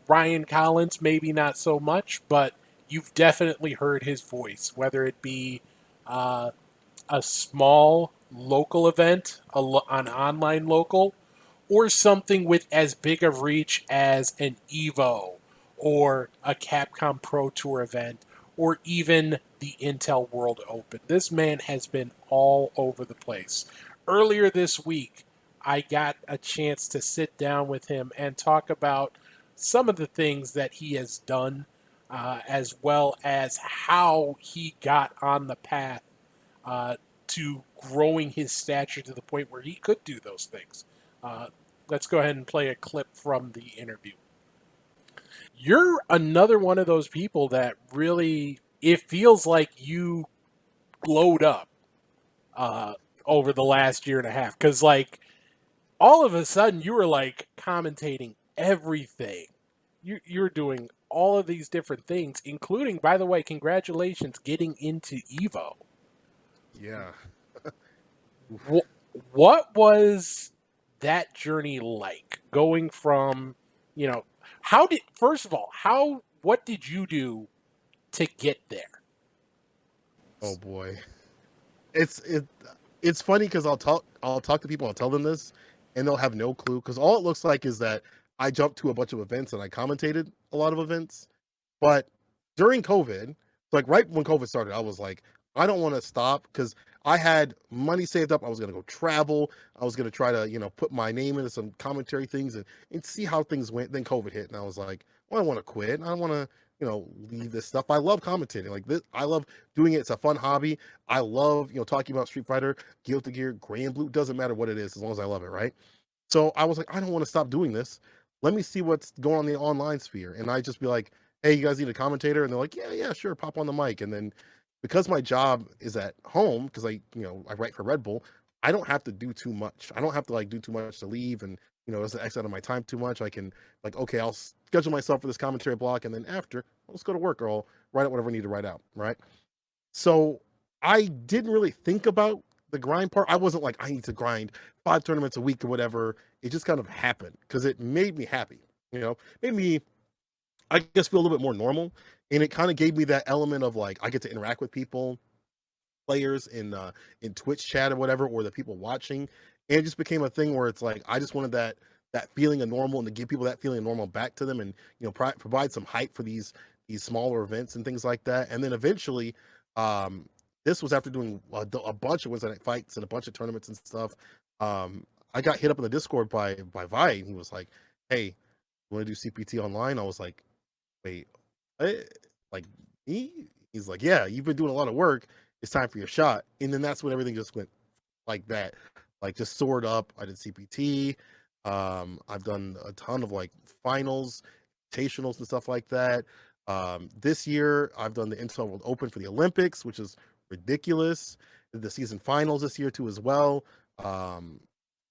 Ryan Collins, maybe not so much, but you've definitely heard his voice, whether it be a small local event, an online local, or something with as big of reach as an Evo or a Capcom Pro Tour event, or even the Intel World Open. This man has been all over the place. Earlier this week, I got a chance to sit down with him and talk about some of the things that he has done, as well as how he got on the path to growing his stature to the point where he could do those things. Let's go ahead and play a clip from the interview. You're another one of those people that really, it feels like you glowed up over the last year and a half. Because, like, all of a sudden, you were, like, commentating everything. You're doing all of these different things, including, by the way, congratulations, getting into Evo. Yeah. What was that journey like? Going from, what did you do to get there? Oh boy. It's funny because I'll talk to people, I'll tell them this, and they'll have no clue, because all it looks like is that I jumped to a bunch of events and I commentated a lot of events. But during COVID, like right when COVID started, I was like, I don't want to stop, because I had money saved up. I was going to go travel. I was going to try to, put my name into some commentary things and see how things went. Then COVID hit, and I was like, well, I want to quit. I want to, leave this stuff. I love commentating like this. I love doing it. It's a fun hobby. I love, talking about Street Fighter, Guilty Gear, Gray and Blue. Doesn't matter what it is, as long as I love it, right? So I was like, I don't want to stop doing this. Let me see what's going on in the online sphere. And I just be like, hey, you guys need a commentator? And they're like, yeah, sure, pop on the mic. And then because my job is at home, because I write for Red Bull, I don't have to do too much. I don't have to do too much to leave and doesn't X out of my time too much. I can like, okay, I'll schedule myself for this commentary block, and then after I'll just go to work or I'll write out whatever I need to write out, right? So I didn't really think about the grind part. I wasn't like, I need to grind 5 tournaments a week or whatever. It just kind of happened because it made me happy, made me, I guess, feel a little bit more normal. And it kind of gave me that element of like, I get to interact with people, players in Twitch chat or whatever, or the people watching. And it just became a thing where it's like, I just wanted that feeling of normal and to give people that feeling of normal back to them and, provide some hype for these smaller events and things like that. And then eventually, this was after doing a bunch of Wednesday night fights and a bunch of tournaments and stuff. I got hit up in the Discord by Vi, and he was like, "Hey, you want to do CPT online?" I was like, "Wait, like me?" He's like, "Yeah, you've been doing a lot of work. It's time for your shot." And then that's when everything just went like that, like just soared up. I did CPT. I've done a ton of like finals, invitationals, and stuff like that. This year, I've done the Intel World Open for the Olympics, which is ridiculous. Did the season finals this year too as well.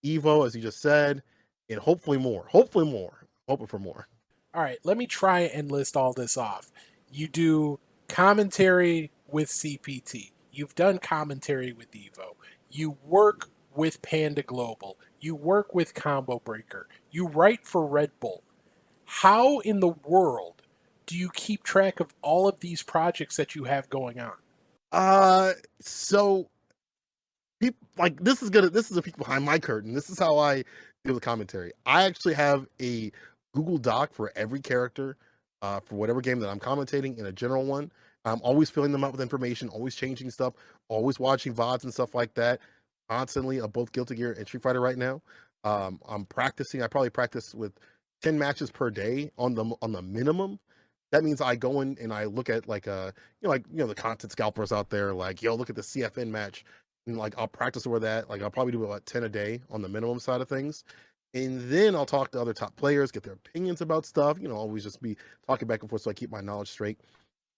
Evo, as you just said, and hopefully more. Hoping for more. All right, let me try and list all this off. You do commentary with CPT. You've done commentary with Evo. You work with Panda Global. You work with Combo Breaker. You write for Red Bull. How in the world do you keep track of all of these projects that you have going on? So people like this is a peek behind my curtain. This is how I do the commentary. I actually have a Google Doc for every character, for whatever game that I'm commentating, in a general one. I'm always filling them up with information, always changing stuff, always watching VODs and stuff like that, constantly of both Guilty Gear and Street Fighter right now. I'm practicing. I probably practice with 10 matches per day on the minimum. That means I go in and I look at like the content scalpers out there, like, yo, look at the CFN match, and like I'll practice over that. Like I'll probably do about 10 a day on the minimum side of things. And then I'll talk to other top players, get their opinions about stuff, always just be talking back and forth so I keep my knowledge straight.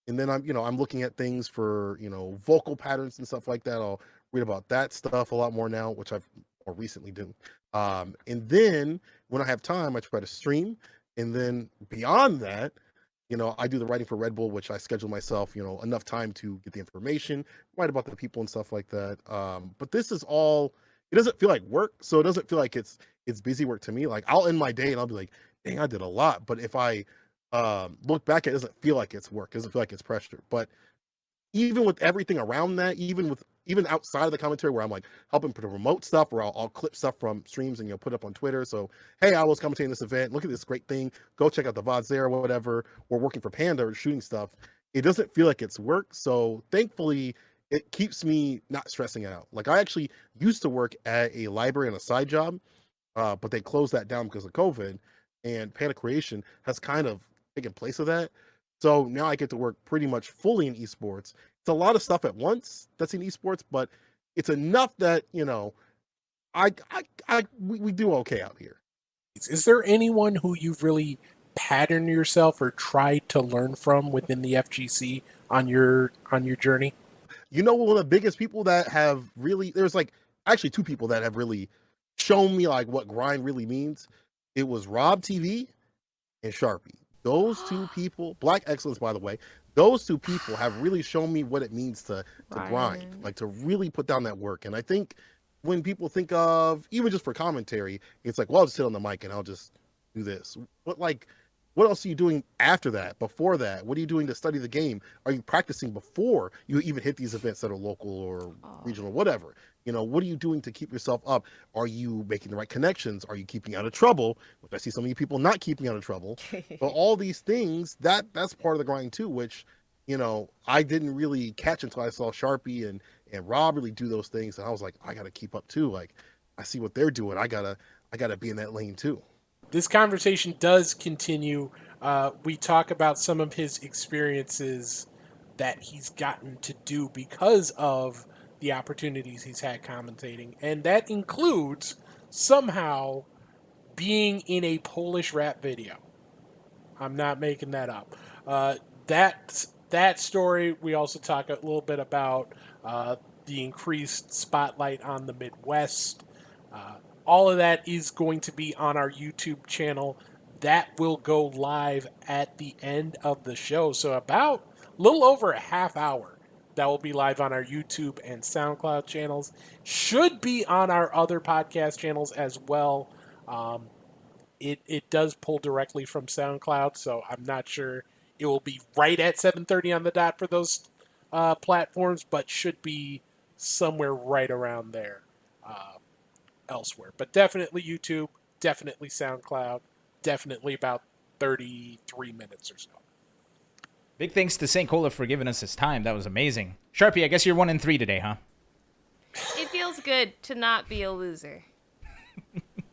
And then I'm looking at things for, vocal patterns and stuff like that. I'll read about that stuff a lot more now, which I've more recently done. And then when I have time, I try to stream. And then beyond that, I do the writing for Red Bull, which I schedule myself, enough time to get the information, write about the people and stuff like that. But this is all, it doesn't feel like work. So it doesn't feel like it's busy work to me. Like I'll end my day and I'll be like, dang, I did a lot. But if I look back, it doesn't feel like it's work. It doesn't feel like it's pressure. But even with everything around that, even outside of the commentary where I'm like helping to promote stuff, or I'll clip stuff from streams and put up on Twitter. So, hey, I was commentating this event. Look at this great thing. Go check out the VODs there or whatever. We're working for Panda or shooting stuff. It doesn't feel like it's work. So thankfully, it keeps me not stressing out. Like I actually used to work at a library on a side job, but they closed that down because of COVID, and Panda Creation has kind of taken place of that. So now I get to work pretty much fully in esports. It's a lot of stuff at once that's in esports, but it's enough that, we do okay out here. Is there anyone who you've really patterned yourself or tried to learn from within the FGC on your journey? One of the biggest people that have really, there's like actually 2 people that have really shown me like what grind really means. It was Rob TV and Sharpie. Those 2 people, Black Excellence, by the way, those 2 people have really shown me what it means to grind, like to really put down that work. And I think when people think of, even just for commentary, it's like, well, I'll just sit on the mic and I'll just do this. But like, what else are you doing after that, before that? What are you doing to study the game? Are you practicing before you even hit these events that are local or regional, whatever? What are you doing to keep yourself up? Are you making the right connections? Are you keeping out of trouble? Which I see some of you people not keeping out of trouble. But all these things, that's part of the grind too, which, I didn't really catch until I saw Sharpie and Rob really do those things. And I was like, I got to keep up too. Like, I see what they're doing. I gotta be in that lane too. This conversation does continue. We talk about some of his experiences that he's gotten to do because of the opportunities he's had commentating. And that includes somehow being in a Polish rap video. I'm not making that up. That story, we also talk a little bit about the increased spotlight on the Midwest. all of that is going to be on our YouTube channel. That will go live at the end of the show. So about a little over a half hour. That will be live on our YouTube and SoundCloud channels. Should be on our other podcast channels as well. It does pull directly from SoundCloud, so I'm not sure it will be right at 7:30 on the dot for those platforms, but should be somewhere right around there elsewhere. But definitely YouTube, definitely SoundCloud, definitely about 33 minutes or so. Big thanks to St. Cola for giving us his time. That was amazing. Sharpie, I guess you're 1-3 today, huh? It feels good to not be a loser.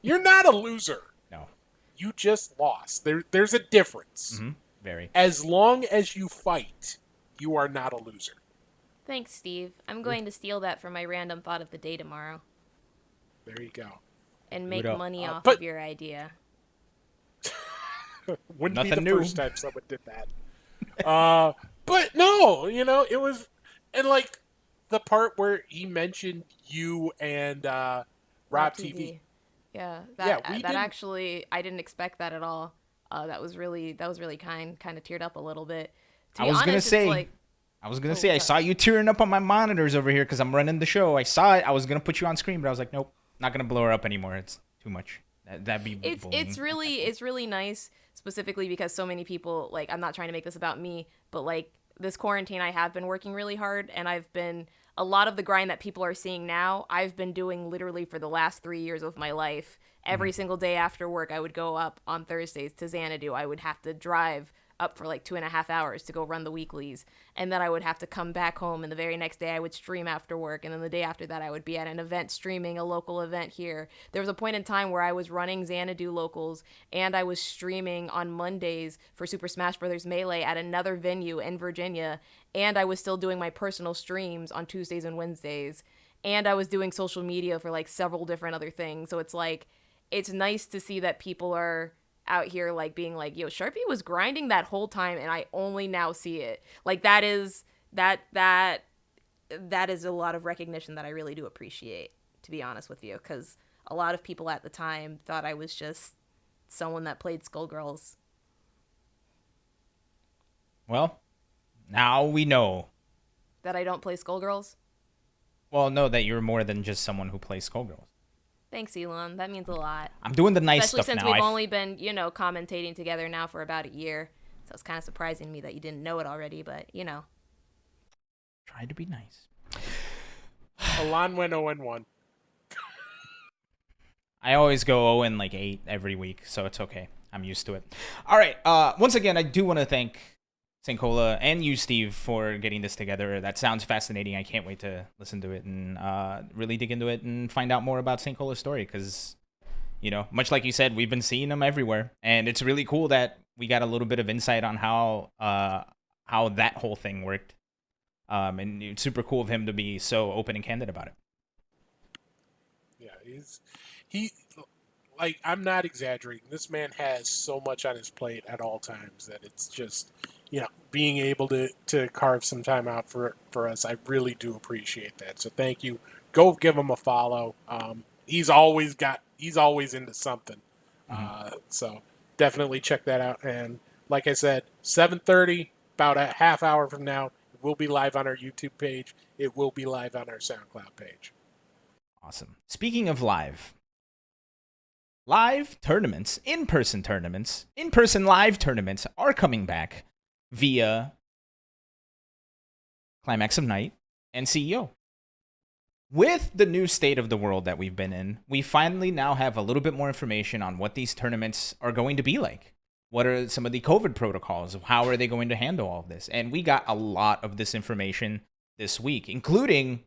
You're not a loser. No. You just lost. There's a difference. Mm-hmm. Very. As long as you fight, you are not a loser. Thanks, Steve. I'm going to steal that for my random thought of the day tomorrow. There you go. And make money off but- of your idea. Wouldn't Nothing be the new. first time someone did that. But no, it was, and like the part where he mentioned you and Rob TV. Yeah, Yeah, that actually, I didn't expect that at all. That was really kind of teared up a little bit. To be honest, I was gonna say I saw you tearing up on my monitors over here because I'm running the show. I saw it. I was gonna put you on screen, but I was like, nope, not gonna blow her up anymore. It's too much. That'd be bullying. It's really nice, specifically because so many people, like, I'm not trying to make this about me, but like this quarantine, I have been working really hard, and I've been a lot of the grind that people are seeing now, I've been doing literally for the last 3 years of my life. Every single day after work, I would go up on Thursdays to Xanadu. I would have to drive up for like 2.5 hours to go run the weeklies. And then I would have to come back home, and the very next day I would stream after work. And then the day after that I would be at an event streaming a local event here. There was a point in time where I was running Xanadu locals, and I was streaming on Mondays for Super Smash Bros. Melee at another venue in Virginia. And I was still doing my personal streams on Tuesdays and Wednesdays. And I was doing social media for like several different other things. So it's like, it's nice to see that people are out here like being like, yo, Sharpie was grinding that whole time and I only now see it. Like that is a lot of recognition that I really do appreciate, to be honest with you, because a lot of people at the time thought I was just someone that played Skullgirls. Well, now we know that I don't play Skullgirls. Well, no, that you're more than just someone who plays Skullgirls. Thanks, Elon. That means a lot. I'm doing the nice Especially stuff now. Especially since we've only been, commentating together now for about a year. So it's kind of surprising to me that you didn't know it already, but, Try to be nice. Elon went 0-1. I always go 0-8 every week, so it's okay. I'm used to it. All right. Once again, I do want to thank St. Cola and you, Steve, for getting this together. That sounds fascinating. I can't wait to listen to it and really dig into it and find out more about St. Cola's story because, much like you said, we've been seeing him everywhere. And it's really cool that we got a little bit of insight on how that whole thing worked. And it's super cool of him to be so open and candid about it. Yeah, I'm not exaggerating. This man has so much on his plate at all times that it's just, being able to carve some time out for us, I really do appreciate that. So thank you. Go give him a follow. He's always into something. So definitely check that out. And like I said, 7:30, about a half hour from now, it will be live on our YouTube page. It will be live on our SoundCloud page. Awesome. Speaking of live tournaments, in-person live tournaments are coming back via Climax of Night and CEO. With the new state of the world that we've been in, we finally now have a little bit more information on what these tournaments are going to be like. What are some of the COVID protocols? How are they going to handle all of this? And we got a lot of this information this week, including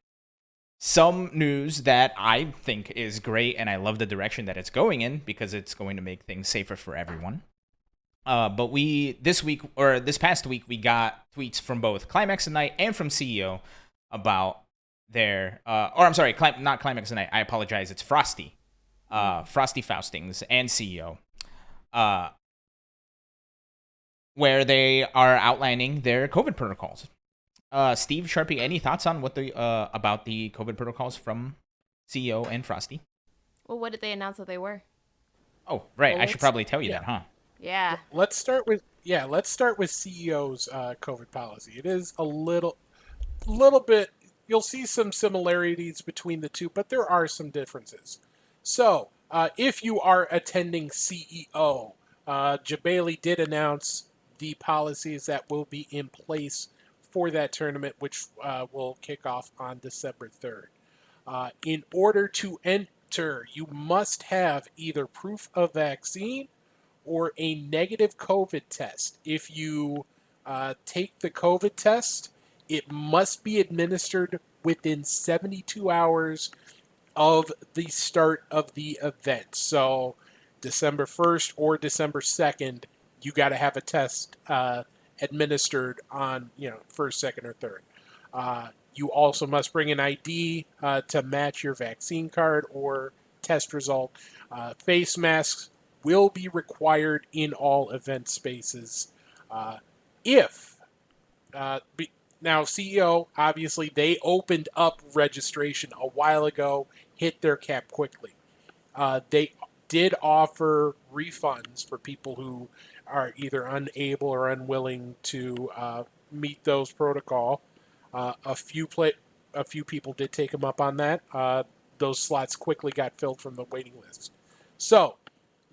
some news that I think is great, and I love the direction that it's going in because it's going to make things safer for everyone. But this past week, we got tweets from both Climax of Night and from CEO about their, not Climax of Night. I apologize. It's Frosty Faustings and CEO, where they are outlining their COVID protocols. Steve, Sharpie, any thoughts on what about the COVID protocols from CEO and Frosty? Well, what did they announce that they were? Oh, right. Well, I should probably tell you that, huh? Yeah. Let's start with CEO's COVID policy. It is a little bit. You'll see some similarities between the two, but there are some differences. So, if you are attending CEO, Jabali did announce the policies that will be in place for that tournament, which will kick off on December 3rd. In order to enter, you must have either proof of vaccine or a negative COVID test. If you take the COVID test, it must be administered within 72 hours of the start of the event. So December 1st or December 2nd, you got to have a test administered on, first, second, or third. You also must bring an ID to match your vaccine card or test result. Face masks will be required in all event spaces. Now, CEO, obviously, they opened up registration a while ago, hit their cap quickly. They did offer refunds for people who are either unable or unwilling to meet those protocol. A few people did take them up on that. Those slots quickly got filled from the waiting list. So,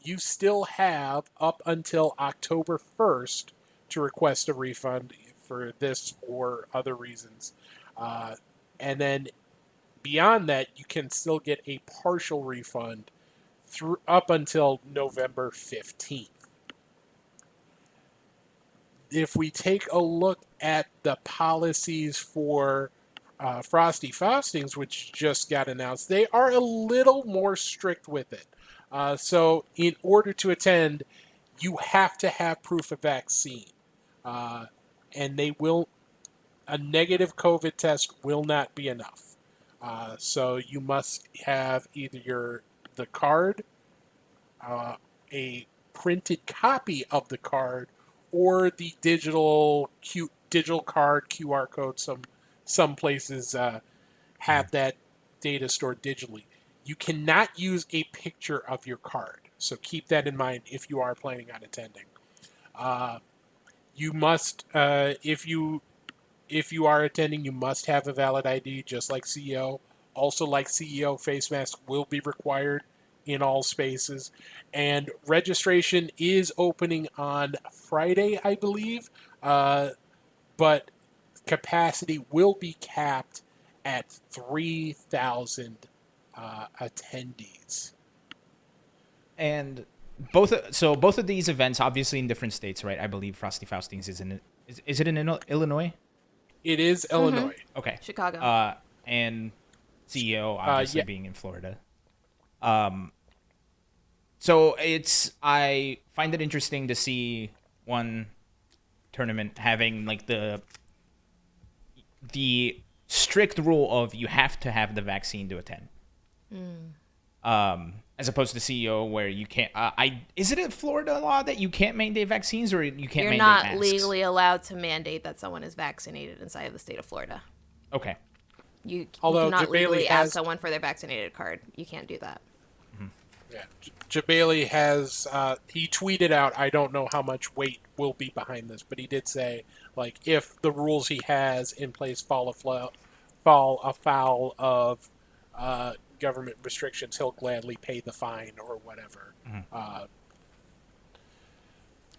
you still have up until October 1st to request a refund for this or other reasons. And then beyond that, you can still get a partial refund through up until November 15th. If we take a look at the policies for Frosty Faustings, which just got announced, they are a little more strict with it. So in order to attend, you have to have proof of vaccine. And a negative COVID test will not be enough. So you must have either the card, a printed copy of the card, or the digital card QR code. Some places have that data stored digitally. You cannot use a picture of your card, so keep that in mind if you are planning on attending. You must, if you are attending, you must have a valid ID, just like CEO. Also, like CEO, face mask will be required in all spaces. And registration is opening on Friday, I believe, but capacity will be capped at 3,000 attendees. And both of these events, obviously in different states, right? I believe Frosty Faustings is it in Illinois? It is Illinois. Okay. Chicago. And CEO obviously being in Florida. So I find it interesting to see one tournament having like the strict rule of you have to have the vaccine to attend. As opposed to CEO where you can't. Is it a Florida law that you can't mandate vaccines or you can't? You're mandate not masks? legally allowed to mandate that someone is vaccinated inside of the state of Florida. Okay. You Although cannot legally Jabali ask someone for their vaccinated card. You can't do that. Yeah, Jabali has he tweeted out, I don't know how much weight will be behind this, but he did say, like, if the rules he has in place fall afoul of government restrictions, he'll gladly pay the fine or whatever.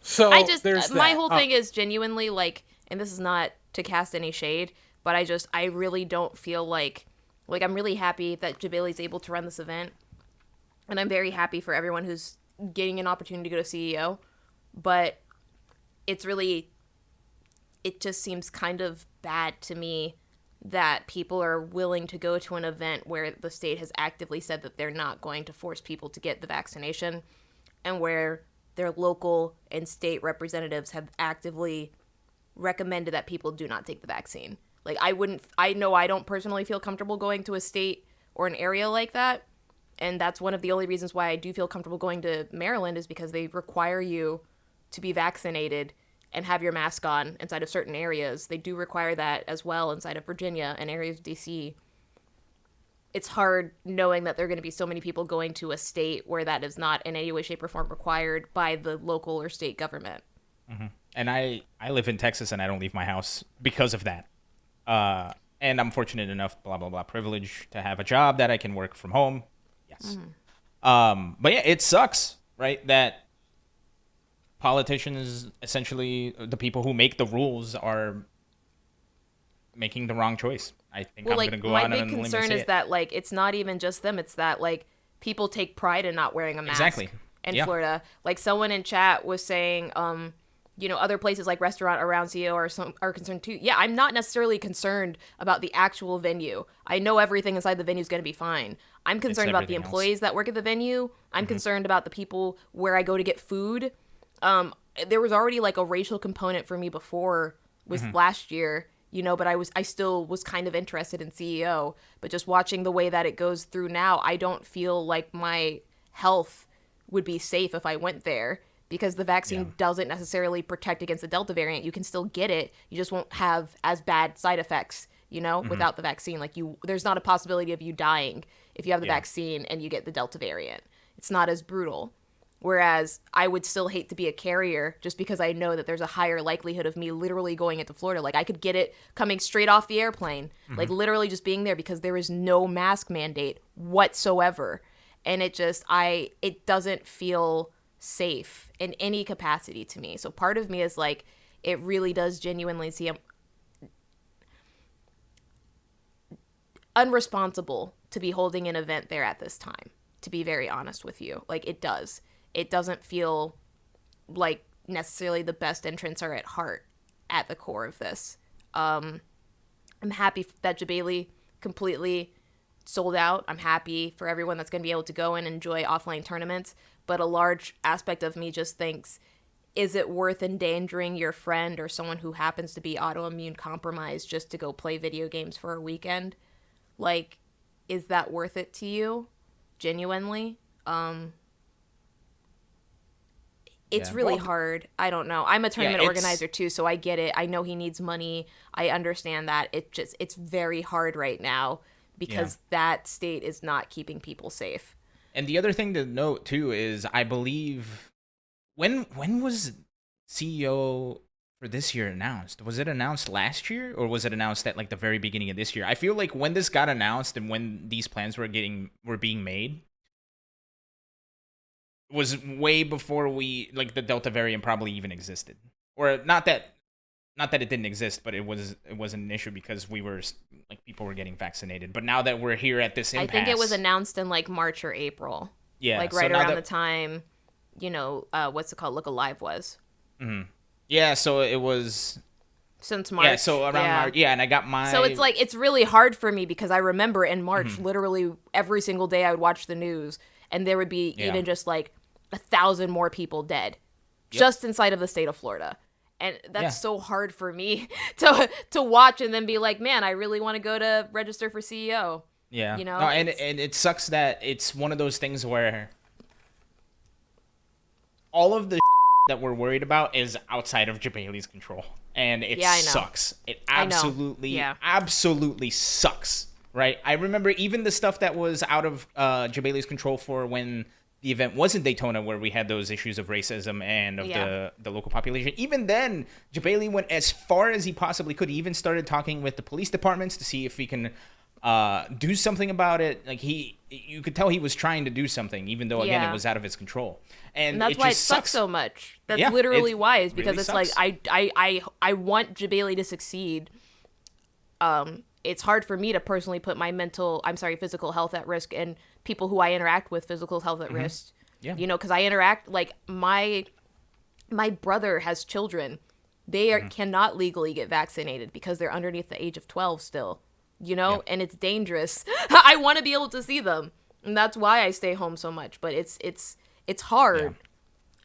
So there's my that. whole thing is genuinely like, and this is not to cast any shade, but I really don't feel like I'm really happy that Jabali's able to run this event. And I'm very happy for everyone who's getting an opportunity to go to CEO. But it just seems kind of bad to me that people are willing to go to an event where the state has actively said that they're not going to force people to get the vaccination, and where their local and state representatives have actively recommended that people do not take the vaccine. Like, I know I don't personally feel comfortable going to a state or an area like that. And that's one of the only reasons why I do feel comfortable going to Maryland, is because they require you to be vaccinated and have your mask on inside of certain areas. They do require that as well inside of Virginia and areas of DC. it's hard knowing that there are going to be so many people going to a state where that is not in any way, shape, or form required by the local or state government. And I live in Texas, and I don't leave my house because of that. And I'm fortunate enough, blah, blah, blah, privilege to have a job that I can work from home. Yes. But yeah, it sucks, right, that politicians, essentially the people who make the rules, are making the wrong choice. I think I'm going to go my on big and concern is that, like, it's not even just them. It's that, like, people take pride in not wearing a mask in Florida. Like, someone in chat was saying, you know, other places like restaurant around CO are concerned too. Yeah, I'm not necessarily concerned about the actual venue. I know everything inside the venue is going to be fine. I'm concerned about the employees that work at the venue. I'm concerned about the people where I go to get food. There was already like a racial component for me before with last year, you know, but I still was kind of interested in CEO. But just watching the way that it goes through now, I don't feel like my health would be safe if I went there, because the vaccine doesn't necessarily protect against the Delta variant. You can still get it. You just won't have as bad side effects, you know, without the vaccine. Like, there's not a possibility of you dying if you have the vaccine and you get the Delta variant. It's not as brutal. Whereas I would still hate to be a carrier just because I know that there's a higher likelihood of me literally going into Florida. Like, I could get it coming straight off the airplane, like literally just being there, because there is no mask mandate whatsoever. And it doesn't feel safe in any capacity to me. So part of me is like, it really does genuinely seem unresponsible to be holding an event there at this time, to be very honest with you. Like, it does. It doesn't feel like necessarily the best entrants are at heart at the core of this. I'm happy that Jabali completely sold out. I'm happy for everyone that's going to be able to go and enjoy offline tournaments. But a large aspect of me just thinks, is it worth endangering your friend or someone who happens to be autoimmune compromised just to go play video games for a weekend? Like, is that worth it to you? Genuinely? It's really hard. I don't know. I'm a tournament organizer too, so I get it. I know he needs money. I understand that. It's very hard right now because that state is not keeping people safe. And the other thing to note too is, I believe, when was CEO for this year announced? Was it announced last year, or was it announced at like the very beginning of this year? I feel like when this got announced and when these plans were being made was way before the Delta variant probably even existed. Or not that it didn't exist, but it wasn't an issue because we were, like, people were getting vaccinated. But now that we're here at this impasse, I think it was announced in like March or April. Yeah, like right around the time, you know, what's it called? Look Alive was. Yeah, so it was since March. Yeah, so around March. Yeah, and I got my. So it's like, it's really hard for me because I remember in March, literally every single day I would watch the news, and there would be even just like 1,000 more people dead, just inside of the state of Florida. And that's so hard for me to watch and then be like, man, I really want to go to register for CEO. Yeah. You know? No, and it sucks that it's one of those things where all of the that we're worried about is outside of Jabali's control. And it sucks. It absolutely sucks. Right? I remember even the stuff that was out of Jabali's control for when the event was in Daytona, where we had those issues of racism and of the local population. Even then, Jabali went as far as he possibly could. He even started talking with the police departments to see if he can do something about it. Like, you could tell he was trying to do something, even though again it was out of his control. And that's why it sucks so much. That's literally why, is because really it's sucks. Like I want Jabali to succeed. It's hard for me to personally put my physical health at risk, and people who I interact with physical health at risk. Yeah. You know, because I interact, like, my brother has children. They cannot legally get vaccinated because they're underneath the age of 12 still, you know, and it's dangerous. I want to be able to see them. And that's why I stay home so much, but it's hard.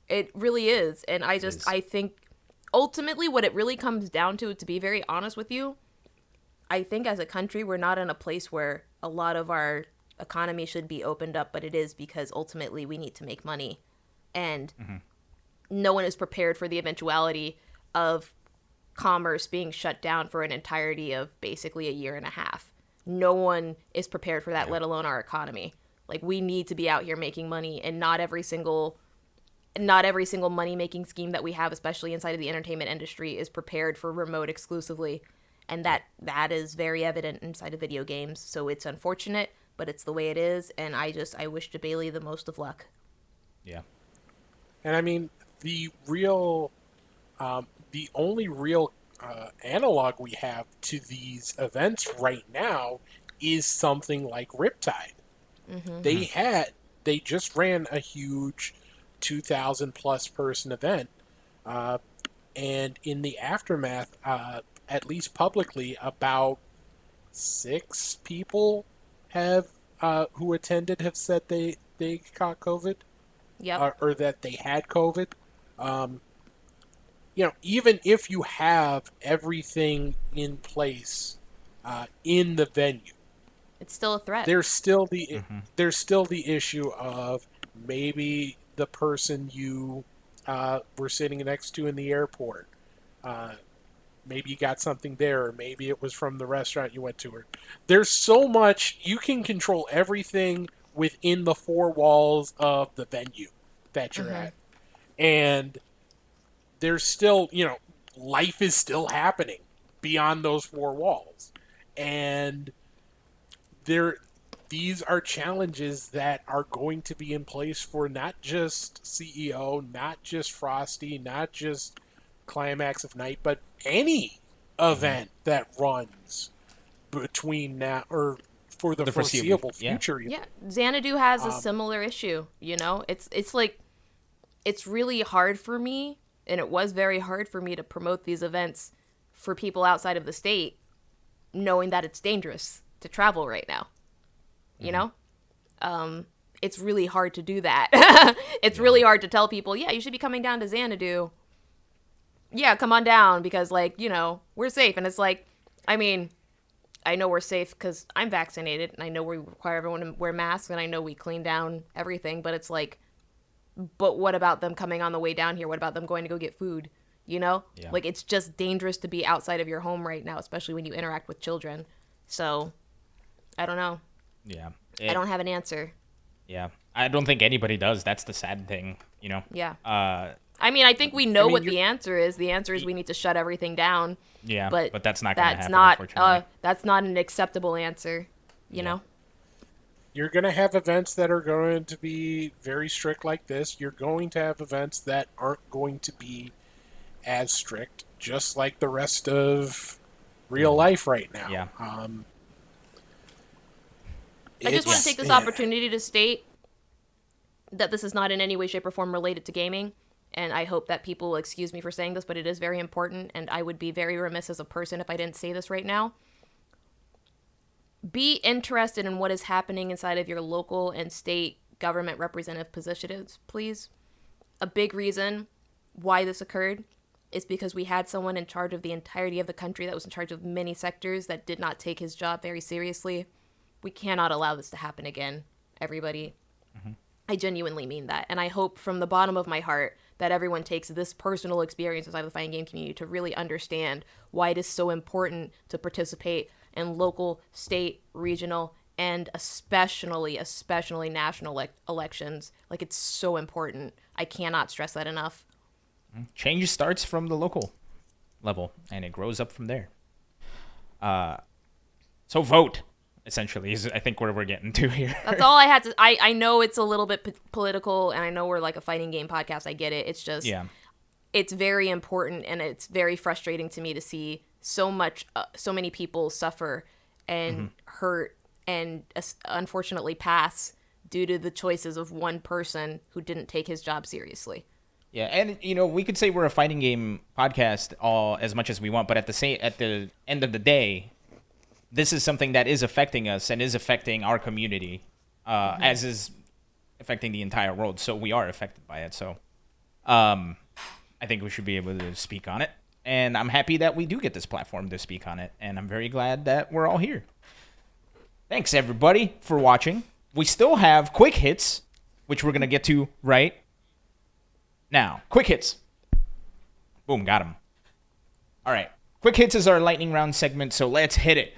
Yeah. It really is. And I think ultimately what it really comes down to be very honest with you, I think as a country, we're not in a place where a lot of our economy should be opened up, but it is, because ultimately we need to make money. And no one is prepared for the eventuality of commerce being shut down for an entirety of basically a year and a half. No one is prepared for that, let alone our economy. Like, we need to be out here making money, and not every single money making scheme that we have, especially inside of the entertainment industry, is prepared for remote exclusively. And that is very evident inside of video games. So it's unfortunate, but it's the way it is. And I wish Bailey the most of luck. Yeah. And I mean, the only real analog we have to these events right now is something like Riptide. Mm-hmm. They just ran a huge 2,000 plus person event, and in the aftermath, at least publicly, about 6 people who attended have said they caught COVID, or that they had COVID. Even if you have everything in place in the venue, it's still a threat. There's still the issue of maybe the person you were sitting next to in the airport. Maybe you got something there, or maybe it was from the restaurant you went to. Or there's so much you can control everything within the 4 walls of the venue that you're at, and there's still, life is still happening beyond those 4 walls, and these are challenges that are going to be in place for not just CEO, not just Frosty, not just Climax of Night, but any event that runs between now or for the foreseeable future. Yeah, Xanadu has a similar issue. It's like, it's really hard for me, and it was very hard for me to promote these events for people outside of the state, knowing that it's dangerous to travel right now. It's really hard to do that. It's really hard to tell people, yeah, you should be coming down to Xanadu. Yeah, come on down because, we're safe. And it's like, I mean, I know we're safe because I'm vaccinated, and I know we require everyone to wear masks, and I know we clean down everything, but it's like, but what about them coming on the way down here? What about them going to go get food? Like, it's just dangerous to be outside of your home right now, especially when you interact with children. So, I don't know. Yeah. I don't have an answer. Yeah. I don't think anybody does. That's the sad thing, Yeah. I mean, I think we know what the answer is. The answer is we need to shut everything down. Yeah, but that's not going to happen, unfortunately. That's not an acceptable answer, you know? You're going to have events that are going to be very strict like this. You're going to have events that aren't going to be as strict, just like the rest of real life right now. Yeah. I just want to take this opportunity to state that this is not in any way, shape, or form related to gaming. And I hope that people will excuse me for saying this, but it is very important, and I would be very remiss as a person if I didn't say this right now. Be interested in what is happening inside of your local and state government representative positions, please. A big reason why this occurred is because we had someone in charge of the entirety of the country that was in charge of many sectors that did not take his job very seriously. We cannot allow this to happen again, everybody. Mm-hmm. I genuinely mean that. And I hope from the bottom of my heart that everyone takes this personal experience inside of the fighting game community to really understand why it is so important to participate in local, state, regional, and especially national elections. Like, it's so important. I cannot stress that enough. Change starts from the local level, and it grows up from there. So vote, essentially, is I think where we're getting to here. That's all I had to... I know it's a little bit political, and I know we're like a fighting game podcast. I get it. It's just... Yeah. It's very important, and it's very frustrating to me to see so many people suffer and hurt and unfortunately pass due to the choices of one person who didn't take his job seriously. Yeah, and we could say we're a fighting game podcast all as much as we want, but at the end of the day, this is something that is affecting us and is affecting our community, as is affecting the entire world. So we are affected by it. So, I think we should be able to speak on it. And I'm happy that we do get this platform to speak on it. And I'm very glad that we're all here. Thanks, everybody, for watching. We still have quick hits, which we're going to get to right now. Quick hits. Boom, got him. All right. Quick hits is our lightning round segment, so let's hit it.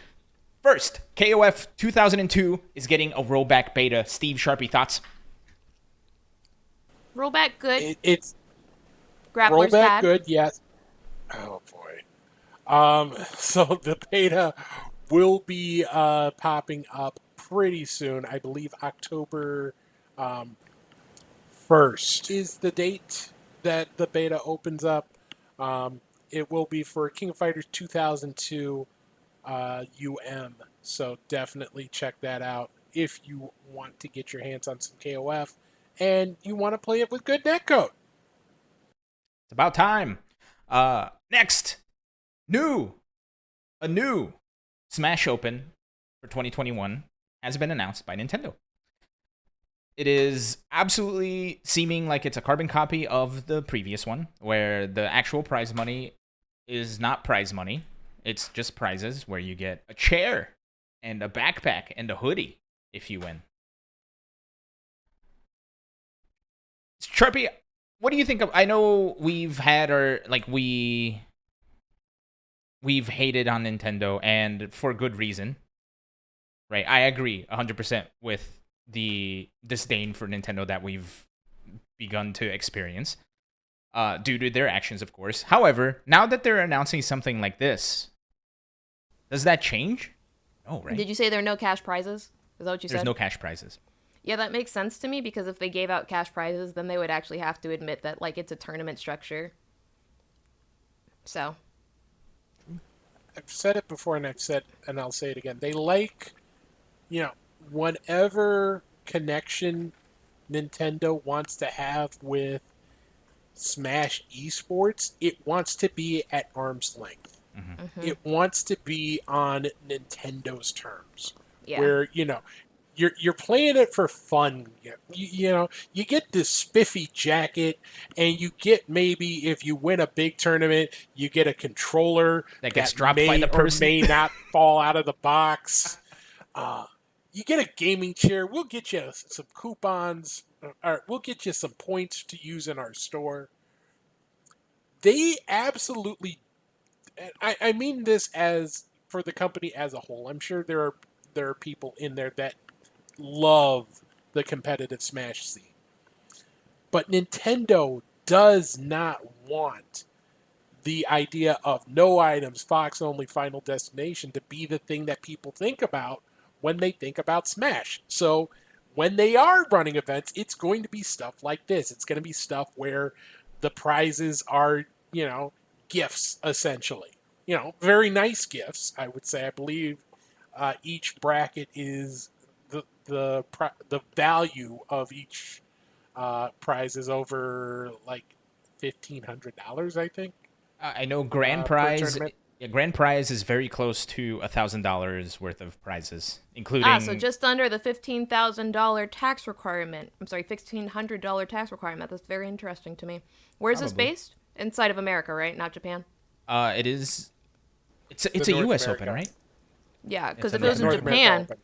First, KOF 2002 is getting a rollback beta. Steve, Sharpie, thoughts? Rollback good. It's Grappler's rollback bad. good, yes. Oh boy. So the beta will be popping up pretty soon. I believe October 1st is the date that the beta opens up. It will be for King of Fighters 2002 UM. So definitely check that out if you want to get your hands on some KOF and you want to play it with good netcode. It's about time. Next, a new Smash Open for 2021 has been announced by Nintendo. It is absolutely seeming like it's a carbon copy of the previous one, where the actual prize money is not prize money. It's just prizes where you get a chair and a backpack and a hoodie if you win. Sharpie, what do you think of? I know we've had we've hated on Nintendo, and for good reason. Right? I agree 100% with the disdain for Nintendo that we've begun to experience due to their actions, of course. However, now that they're announcing something like this, does that change? No, right? Did you say there are no cash prizes? Is that what you said? There's no cash prizes. Yeah, that makes sense to me, because if they gave out cash prizes, then they would actually have to admit that, like, it's a tournament structure. So. I've said it before, and I'll say it again. They like, whatever connection Nintendo wants to have with Smash Esports, it wants to be at arm's length. Mm-hmm. It wants to be on Nintendo's terms. Yeah. Where, you're playing it for fun. You get this spiffy jacket, and you get, maybe if you win a big tournament, you get a controller that gets dropped by the person. Or may not fall out of the box. You get a gaming chair. We'll get you some coupons, or we'll get you some points to use in our store. They absolutely, I mean this as for the company as a whole. I'm sure there are people in there that love the competitive Smash scene. But Nintendo does not want the idea of no items, Fox only, Final Destination to be the thing that people think about when they think about Smash. So when they are running events, it's going to be stuff like this. It's going to be stuff where the prizes are, gifts, essentially. Very nice gifts, I would say. I believe each bracket is the value of each prize is over like $1,500, I think. I know grand prize. Yeah, grand prize is very close to $1,000 worth of prizes, including. So just under the $15,000 tax requirement. I'm sorry, $1,500 tax requirement. That's very interesting to me. Where's this based? Inside of America, right? Not Japan. It is. It's a U.S. Open, right? Yeah, because It's if it was in North America Japan, Open.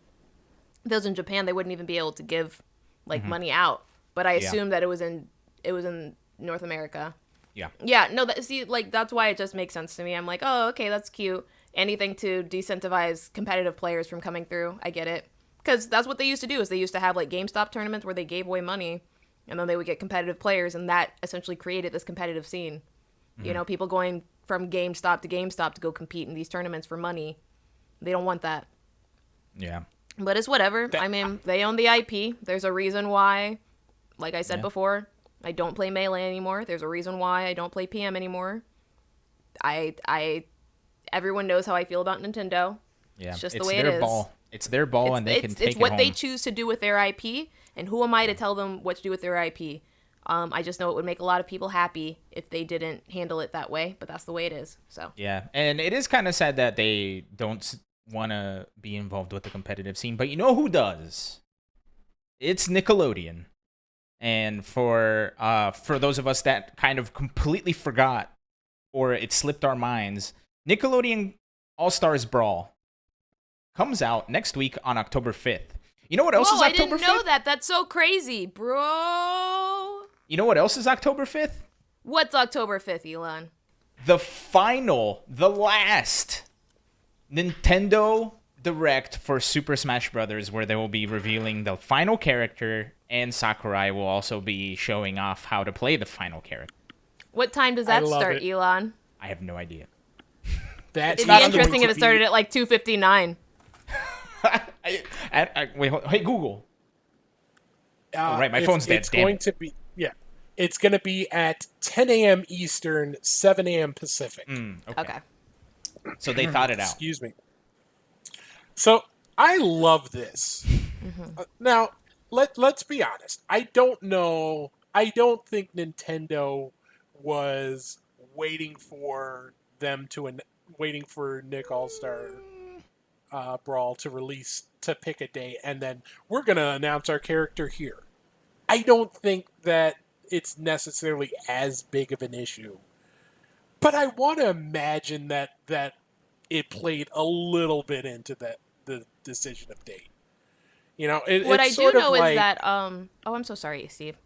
if it was in Japan, they wouldn't even be able to give money out. But I assumed that it was in North America. Yeah. Yeah. No. That's why it just makes sense to me. I'm like, oh, okay, that's cute. Anything to decentivize competitive players from coming through. I get it. Because that's what they used to do. Is they used to have like GameStop tournaments where they gave away money, and then they would get competitive players, and that essentially created this competitive scene. Mm-hmm. People going from GameStop to go compete in these tournaments for money. They don't want that. Yeah. But it's whatever. I mean, they own the IP. There's a reason why, like I said before, I don't play Melee anymore. There's a reason why I don't play PM anymore. Everyone knows how I feel about Nintendo. Yeah. It's just the way it is. Ball. It's their ball, and they can take it home. It's what they choose to do with their IP, and who am I to tell them what to do with their IP? I just know it would make a lot of people happy if they didn't handle it that way, but that's the way it is. So yeah, and it is kind of sad that they don't want to be involved with the competitive scene, but you know who does? It's Nickelodeon. And for those of us that kind of completely forgot or it slipped our minds, Nickelodeon All Stars Brawl comes out next week on October 5th. You know what else is October 5th? I didn't know that. That's so crazy, bro. You know what else is October 5th? What's October 5th, Elon? The last Nintendo direct for Super Smash Brothers where they will be revealing the final character, and Sakurai will also be showing off how to play the final character. What time does that love start, it. Elon? I have no idea. That's It'd not be on the interesting if it Wiki. started at like 2:59. Wait, hey Google. Right, my It's- phone's dead. It's Damn going it. to be It's going to be at 10 a.m. Eastern, 7 a.m. Pacific. Okay. So they thought it out. Excuse me. So I love this. Now, let's be honest. I don't know. I don't think Nintendo was waiting for waiting for Nick All Star Brawl to release, to pick a date, and then we're going to announce our character here. I don't think that it's necessarily as big of an issue. But I want to imagine that it played a little bit into the decision of date. You know, What I it's do sort of know like, is that oh, I'm so sorry, Steve.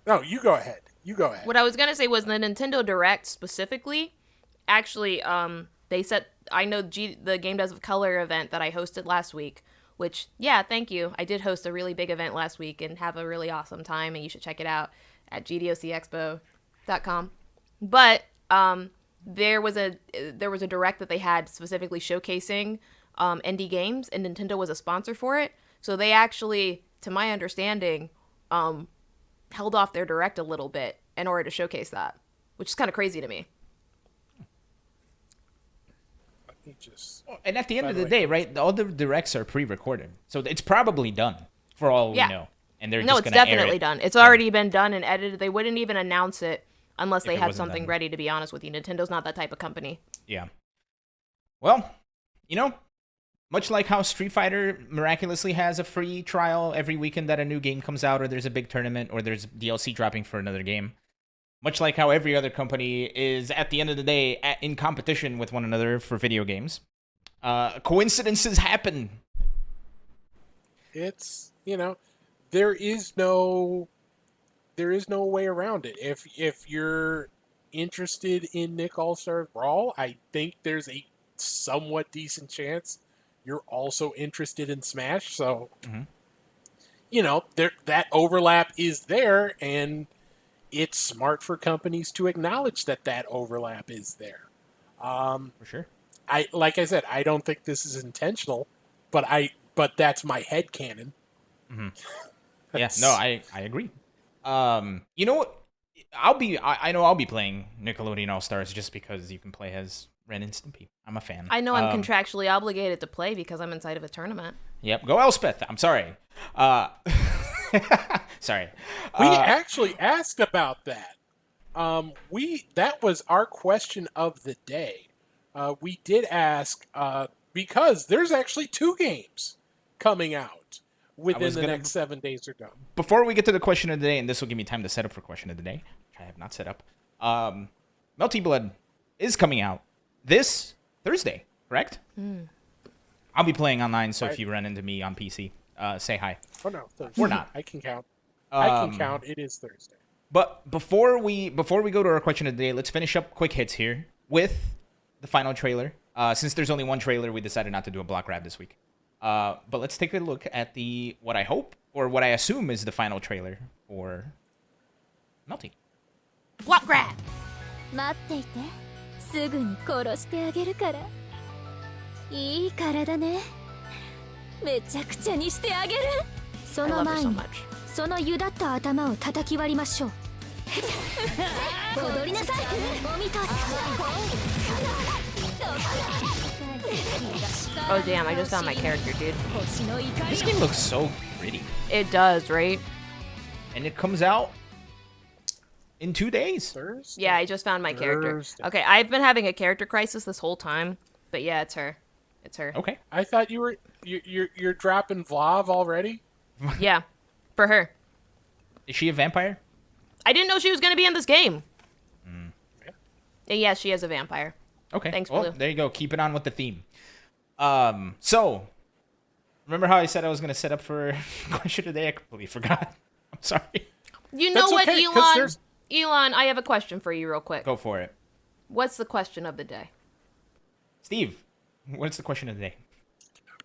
No, you go ahead. You go ahead. What I was gonna say was the Nintendo Direct specifically. Actually, they said I know the Game Devs of Color event that I hosted last week. Which, yeah, thank you. I did host a really big event last week and have a really awesome time, and you should check it out at gdocexpo.com. But there was a direct that they had specifically showcasing indie games, and Nintendo was a sponsor for it. So they actually, to my understanding, held off their direct a little bit in order to showcase that, which is kind of crazy to me. And at the end of the day, right, all the directs are pre-recorded. So it's probably done, for all we know. And they're No, just it's going to definitely done. It's already been done and edited. They wouldn't even announce it unless they it had wasn't something done. ready, to be honest with you. Nintendo's not that type of company. Yeah. Well, you know, much like how Street Fighter miraculously has a free trial every weekend that a new game comes out, or there's a big tournament, or there's DLC dropping for another game. Much like how every other company is, at the end of the day, in competition with one another for video games. Coincidences happen. It's, you know, there is no way around it. If you're interested in Nick All Star Brawl, I think there's a somewhat decent chance you're also interested in Smash. So, you know, that overlap is there, and it's smart for companies to acknowledge that overlap is there. For sure. Like I said, I don't think this is intentional, but that's my headcanon. Yeah, no, I agree. You know what? I know I'll be playing Nickelodeon All Stars just because you can play as Ren and Stimpy. I'm a fan. I know I'm contractually obligated to play because I'm inside of a tournament. Yep, go Elspeth. I'm sorry. Sorry. We actually asked about that. That was our question of the day. We did ask because there's actually 2 games coming out within the next 7 days or so. Before we get to the question of the day, and this will give me time to set up for question of the day, which I have not set up. Melty Blood is coming out this Thursday, correct? I'll be playing online, so if you run into me on PC, say hi. Oh no, Thursday. We're not. I can count. I can count. It is Thursday. But before we go to our question of the day, let's finish up quick hits here with the final trailer. Since there's only one trailer, we decided not to do a block grab this week. But let's take a look at what I hope, or what I assume is the final trailer for Melty. Block grab! 待っていてすぐに殺してあげるからいい体ねめちゃくちゃにしてあげるそ I の love her 前 so に much. そのゆだった頭を叩き割りましょう踊りなさいお見通 Oh damn, I just found my character, dude. This game looks so pretty. It does, right? And it comes out in 2 days. Thursday. Yeah, I just found my character. Thursday. Okay, I've been having a character crisis this whole time, but yeah, it's her. It's her. Okay. I thought you're dropping Vlav already. Yeah, for her. Is she a vampire? I didn't know she was gonna be in this game. And yeah, she is a vampire. Okay. Thanks, well, Blue. there you go. Keep it on with the theme. So, remember how I said I was going to set up for question today? I completely forgot. I'm sorry. You know That's what, okay, 'cause Elon? there's- Elon, I have a question for you real quick. Go for it. What's the question of the day? Steve, what's the question of the day?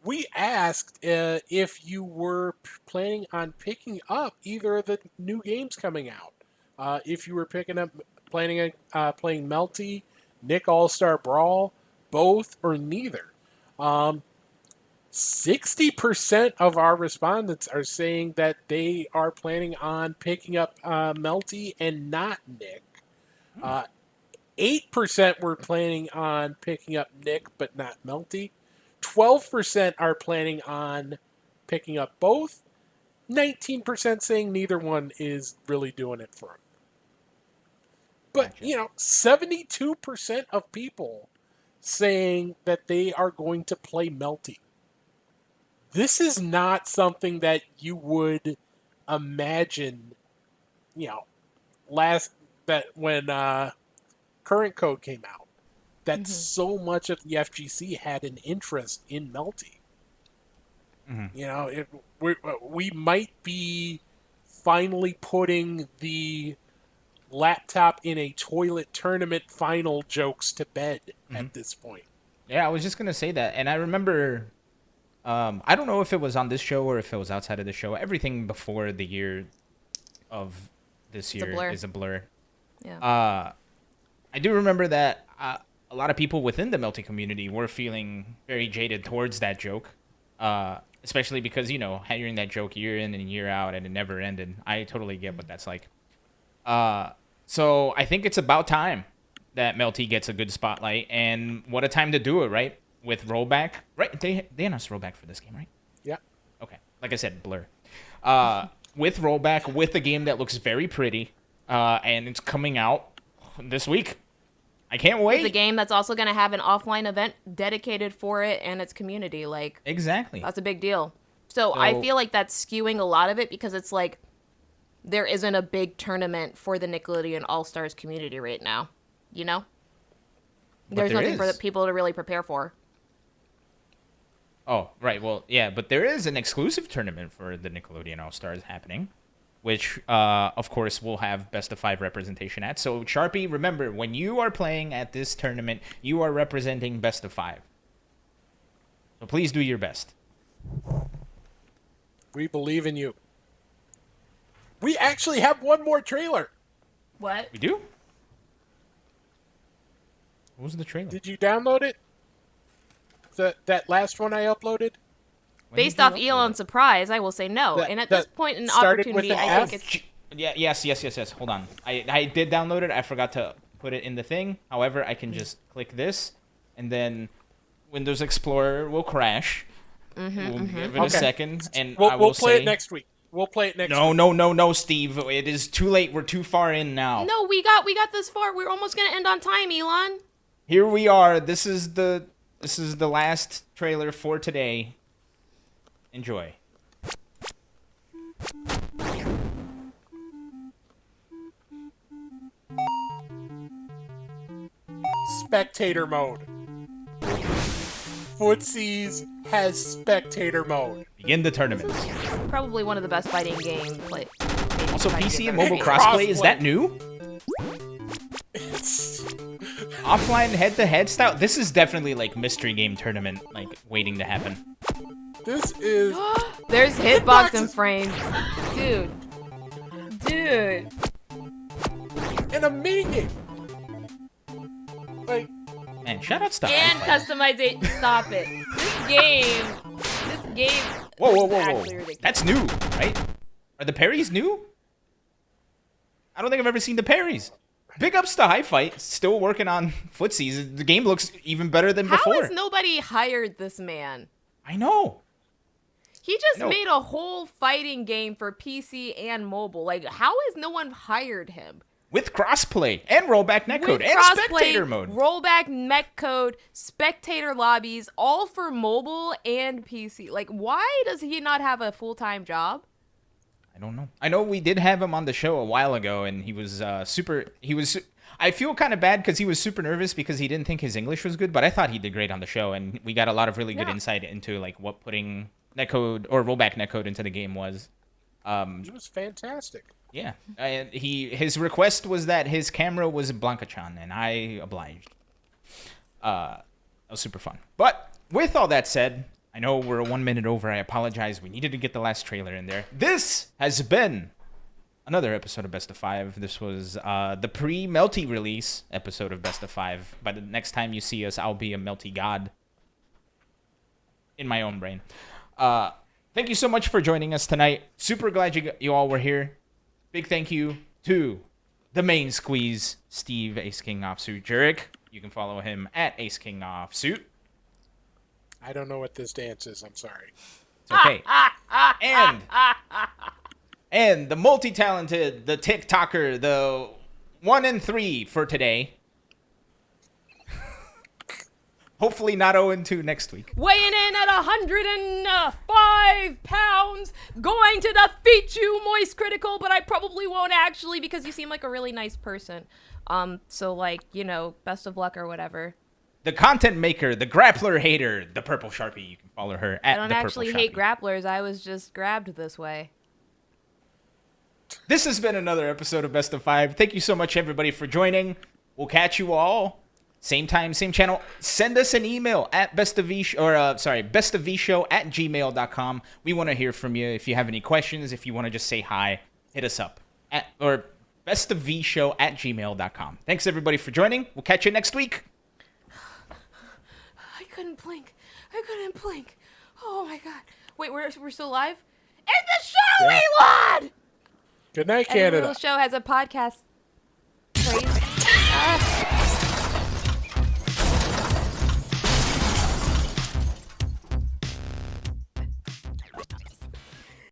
we asked if you were planning on picking up either of the new games coming out. If you were planning on playing Melty, Nick All Star Brawl, both or neither. 60% of our respondents are saying that they are planning on picking up Melty and not Nick. 8% were planning on picking up Nick but not Melty. 12% are planning on picking up both. 19% saying neither one is really doing it for them. But, 72% of people saying that they are going to play Melty. This is not something that you would imagine, when current code came out, that so much of the FGC had an interest in Melty. We might be finally putting the laptop in a toilet tournament final jokes to bed at this point. Yeah, I was just going to say that. And I remember, I don't know if it was on this show or if it was outside of the show. Everything before the year of this year is a blur. Yeah. I do remember that a lot of people within the Melty community were feeling very jaded towards that joke. Especially because, hearing that joke year in and year out and it never ended. I totally get what that's like. So I think it's about time that Melty gets a good spotlight, and what a time to do it, right? With rollback, right? They announced rollback for this game, right? Yeah. Okay. Like I said, blur. With rollback, with a game that looks very pretty, and it's coming out this week. I can't wait. It's a game that's also going to have an offline event dedicated for it and its community. Exactly. That's a big deal. So I feel like that's skewing a lot of it because it's like there isn't a big tournament for the Nickelodeon All Stars community right now. There's nothing for the people to really prepare for. Oh, right. Well, yeah, but there is an exclusive tournament for the Nickelodeon All Stars happening, which, of course, we'll have best of 5 representation at. So, Sharpie, remember, when you are playing at this tournament, you are representing best of 5. So please do your best. We believe in you. We actually have one more trailer. What? We do? What was the trailer? Did you download it? That last one I uploaded? Based off Elon's surprise, I will say no. And at this point in opportunity, I think it's... Yes. Hold on. I did download it. I forgot to put it in the thing. However, I can just click this, and then Windows Explorer will crash. We'll give it a second, and we'll play it next week. We'll play it next week. No, Steve. It is too late. We're too far in now. No, we got this far. We're almost going to end on time, Elon. Here we are. This is the last trailer for today. Enjoy. Spectator mode. Footsies has spectator mode. Begin the tournament. Probably one of the best fighting game play. Also, PC and mobile crossplay. Is that new? Offline head-to-head style. This is definitely like mystery game tournament, like waiting to happen. This is. There's hitboxing frames, dude. And a minigame. Like. Man, shout out stuff. And customization. Stop it. This game. Whoa. That's new, right? Are the parries new? I don't think I've ever seen the parries. Big ups to High Fight, still working on Footsies. The game looks even better than before. How has nobody hired this man? I know. He just made a whole fighting game for PC and mobile. Like, how has no one hired him? With crossplay and rollback netcode and spectator mode. Rollback netcode, spectator lobbies, all for mobile and PC. Like, why does he not have a full-time job? I don't know. I know we did have him on the show a while ago, and he was I feel kind of bad because he was super nervous because he didn't think his English was good, but I thought he did great on the show, and we got a lot of really good insight into like what putting netcode or rollback netcode into the game was. It was fantastic. Yeah, and his request was that his camera was Blanca-chan, and I obliged. That was super fun. But with all that said, I know we're 1 minute over. I apologize. We needed to get the last trailer in there. This has been another episode of Best of 5. This was the pre-Melty release episode of Best of 5. By the next time you see us, I'll be a Melty god in my own brain. Thank you so much for joining us tonight. Super glad you all were here. Big thank you to the main squeeze, Steve Ace King Offsuit Jurek. You can follow him at Ace King Offsuit. I don't know what this dance is. I'm sorry. It's okay. And the multi-talented, the TikToker, the 1 and 3 for today. Hopefully not 0 and 2 next week. Weighing in at 105 pounds, going to defeat you, Moist Critical, but I probably won't actually because you seem like a really nice person. So like, you know, best of luck or whatever. The content maker, the grappler hater, DaPurpleSharpie. You can follow her at I don't actually hate grapplers. I was just grabbed this way. This has been another episode of Best of 5. Thank you so much, everybody, for joining. We'll catch you all same time, same channel. Send us an email at bestofvshow@gmail.com. We want to hear from you. If you have any questions, if you want to just say hi, hit us up or bestofvshow@gmail.com. Thanks, everybody, for joining. We'll catch you next week. I couldn't blink. Oh my god. Wait, we're still live? And the show reload! Good night, Every Canada. little show has a podcast. Crazy.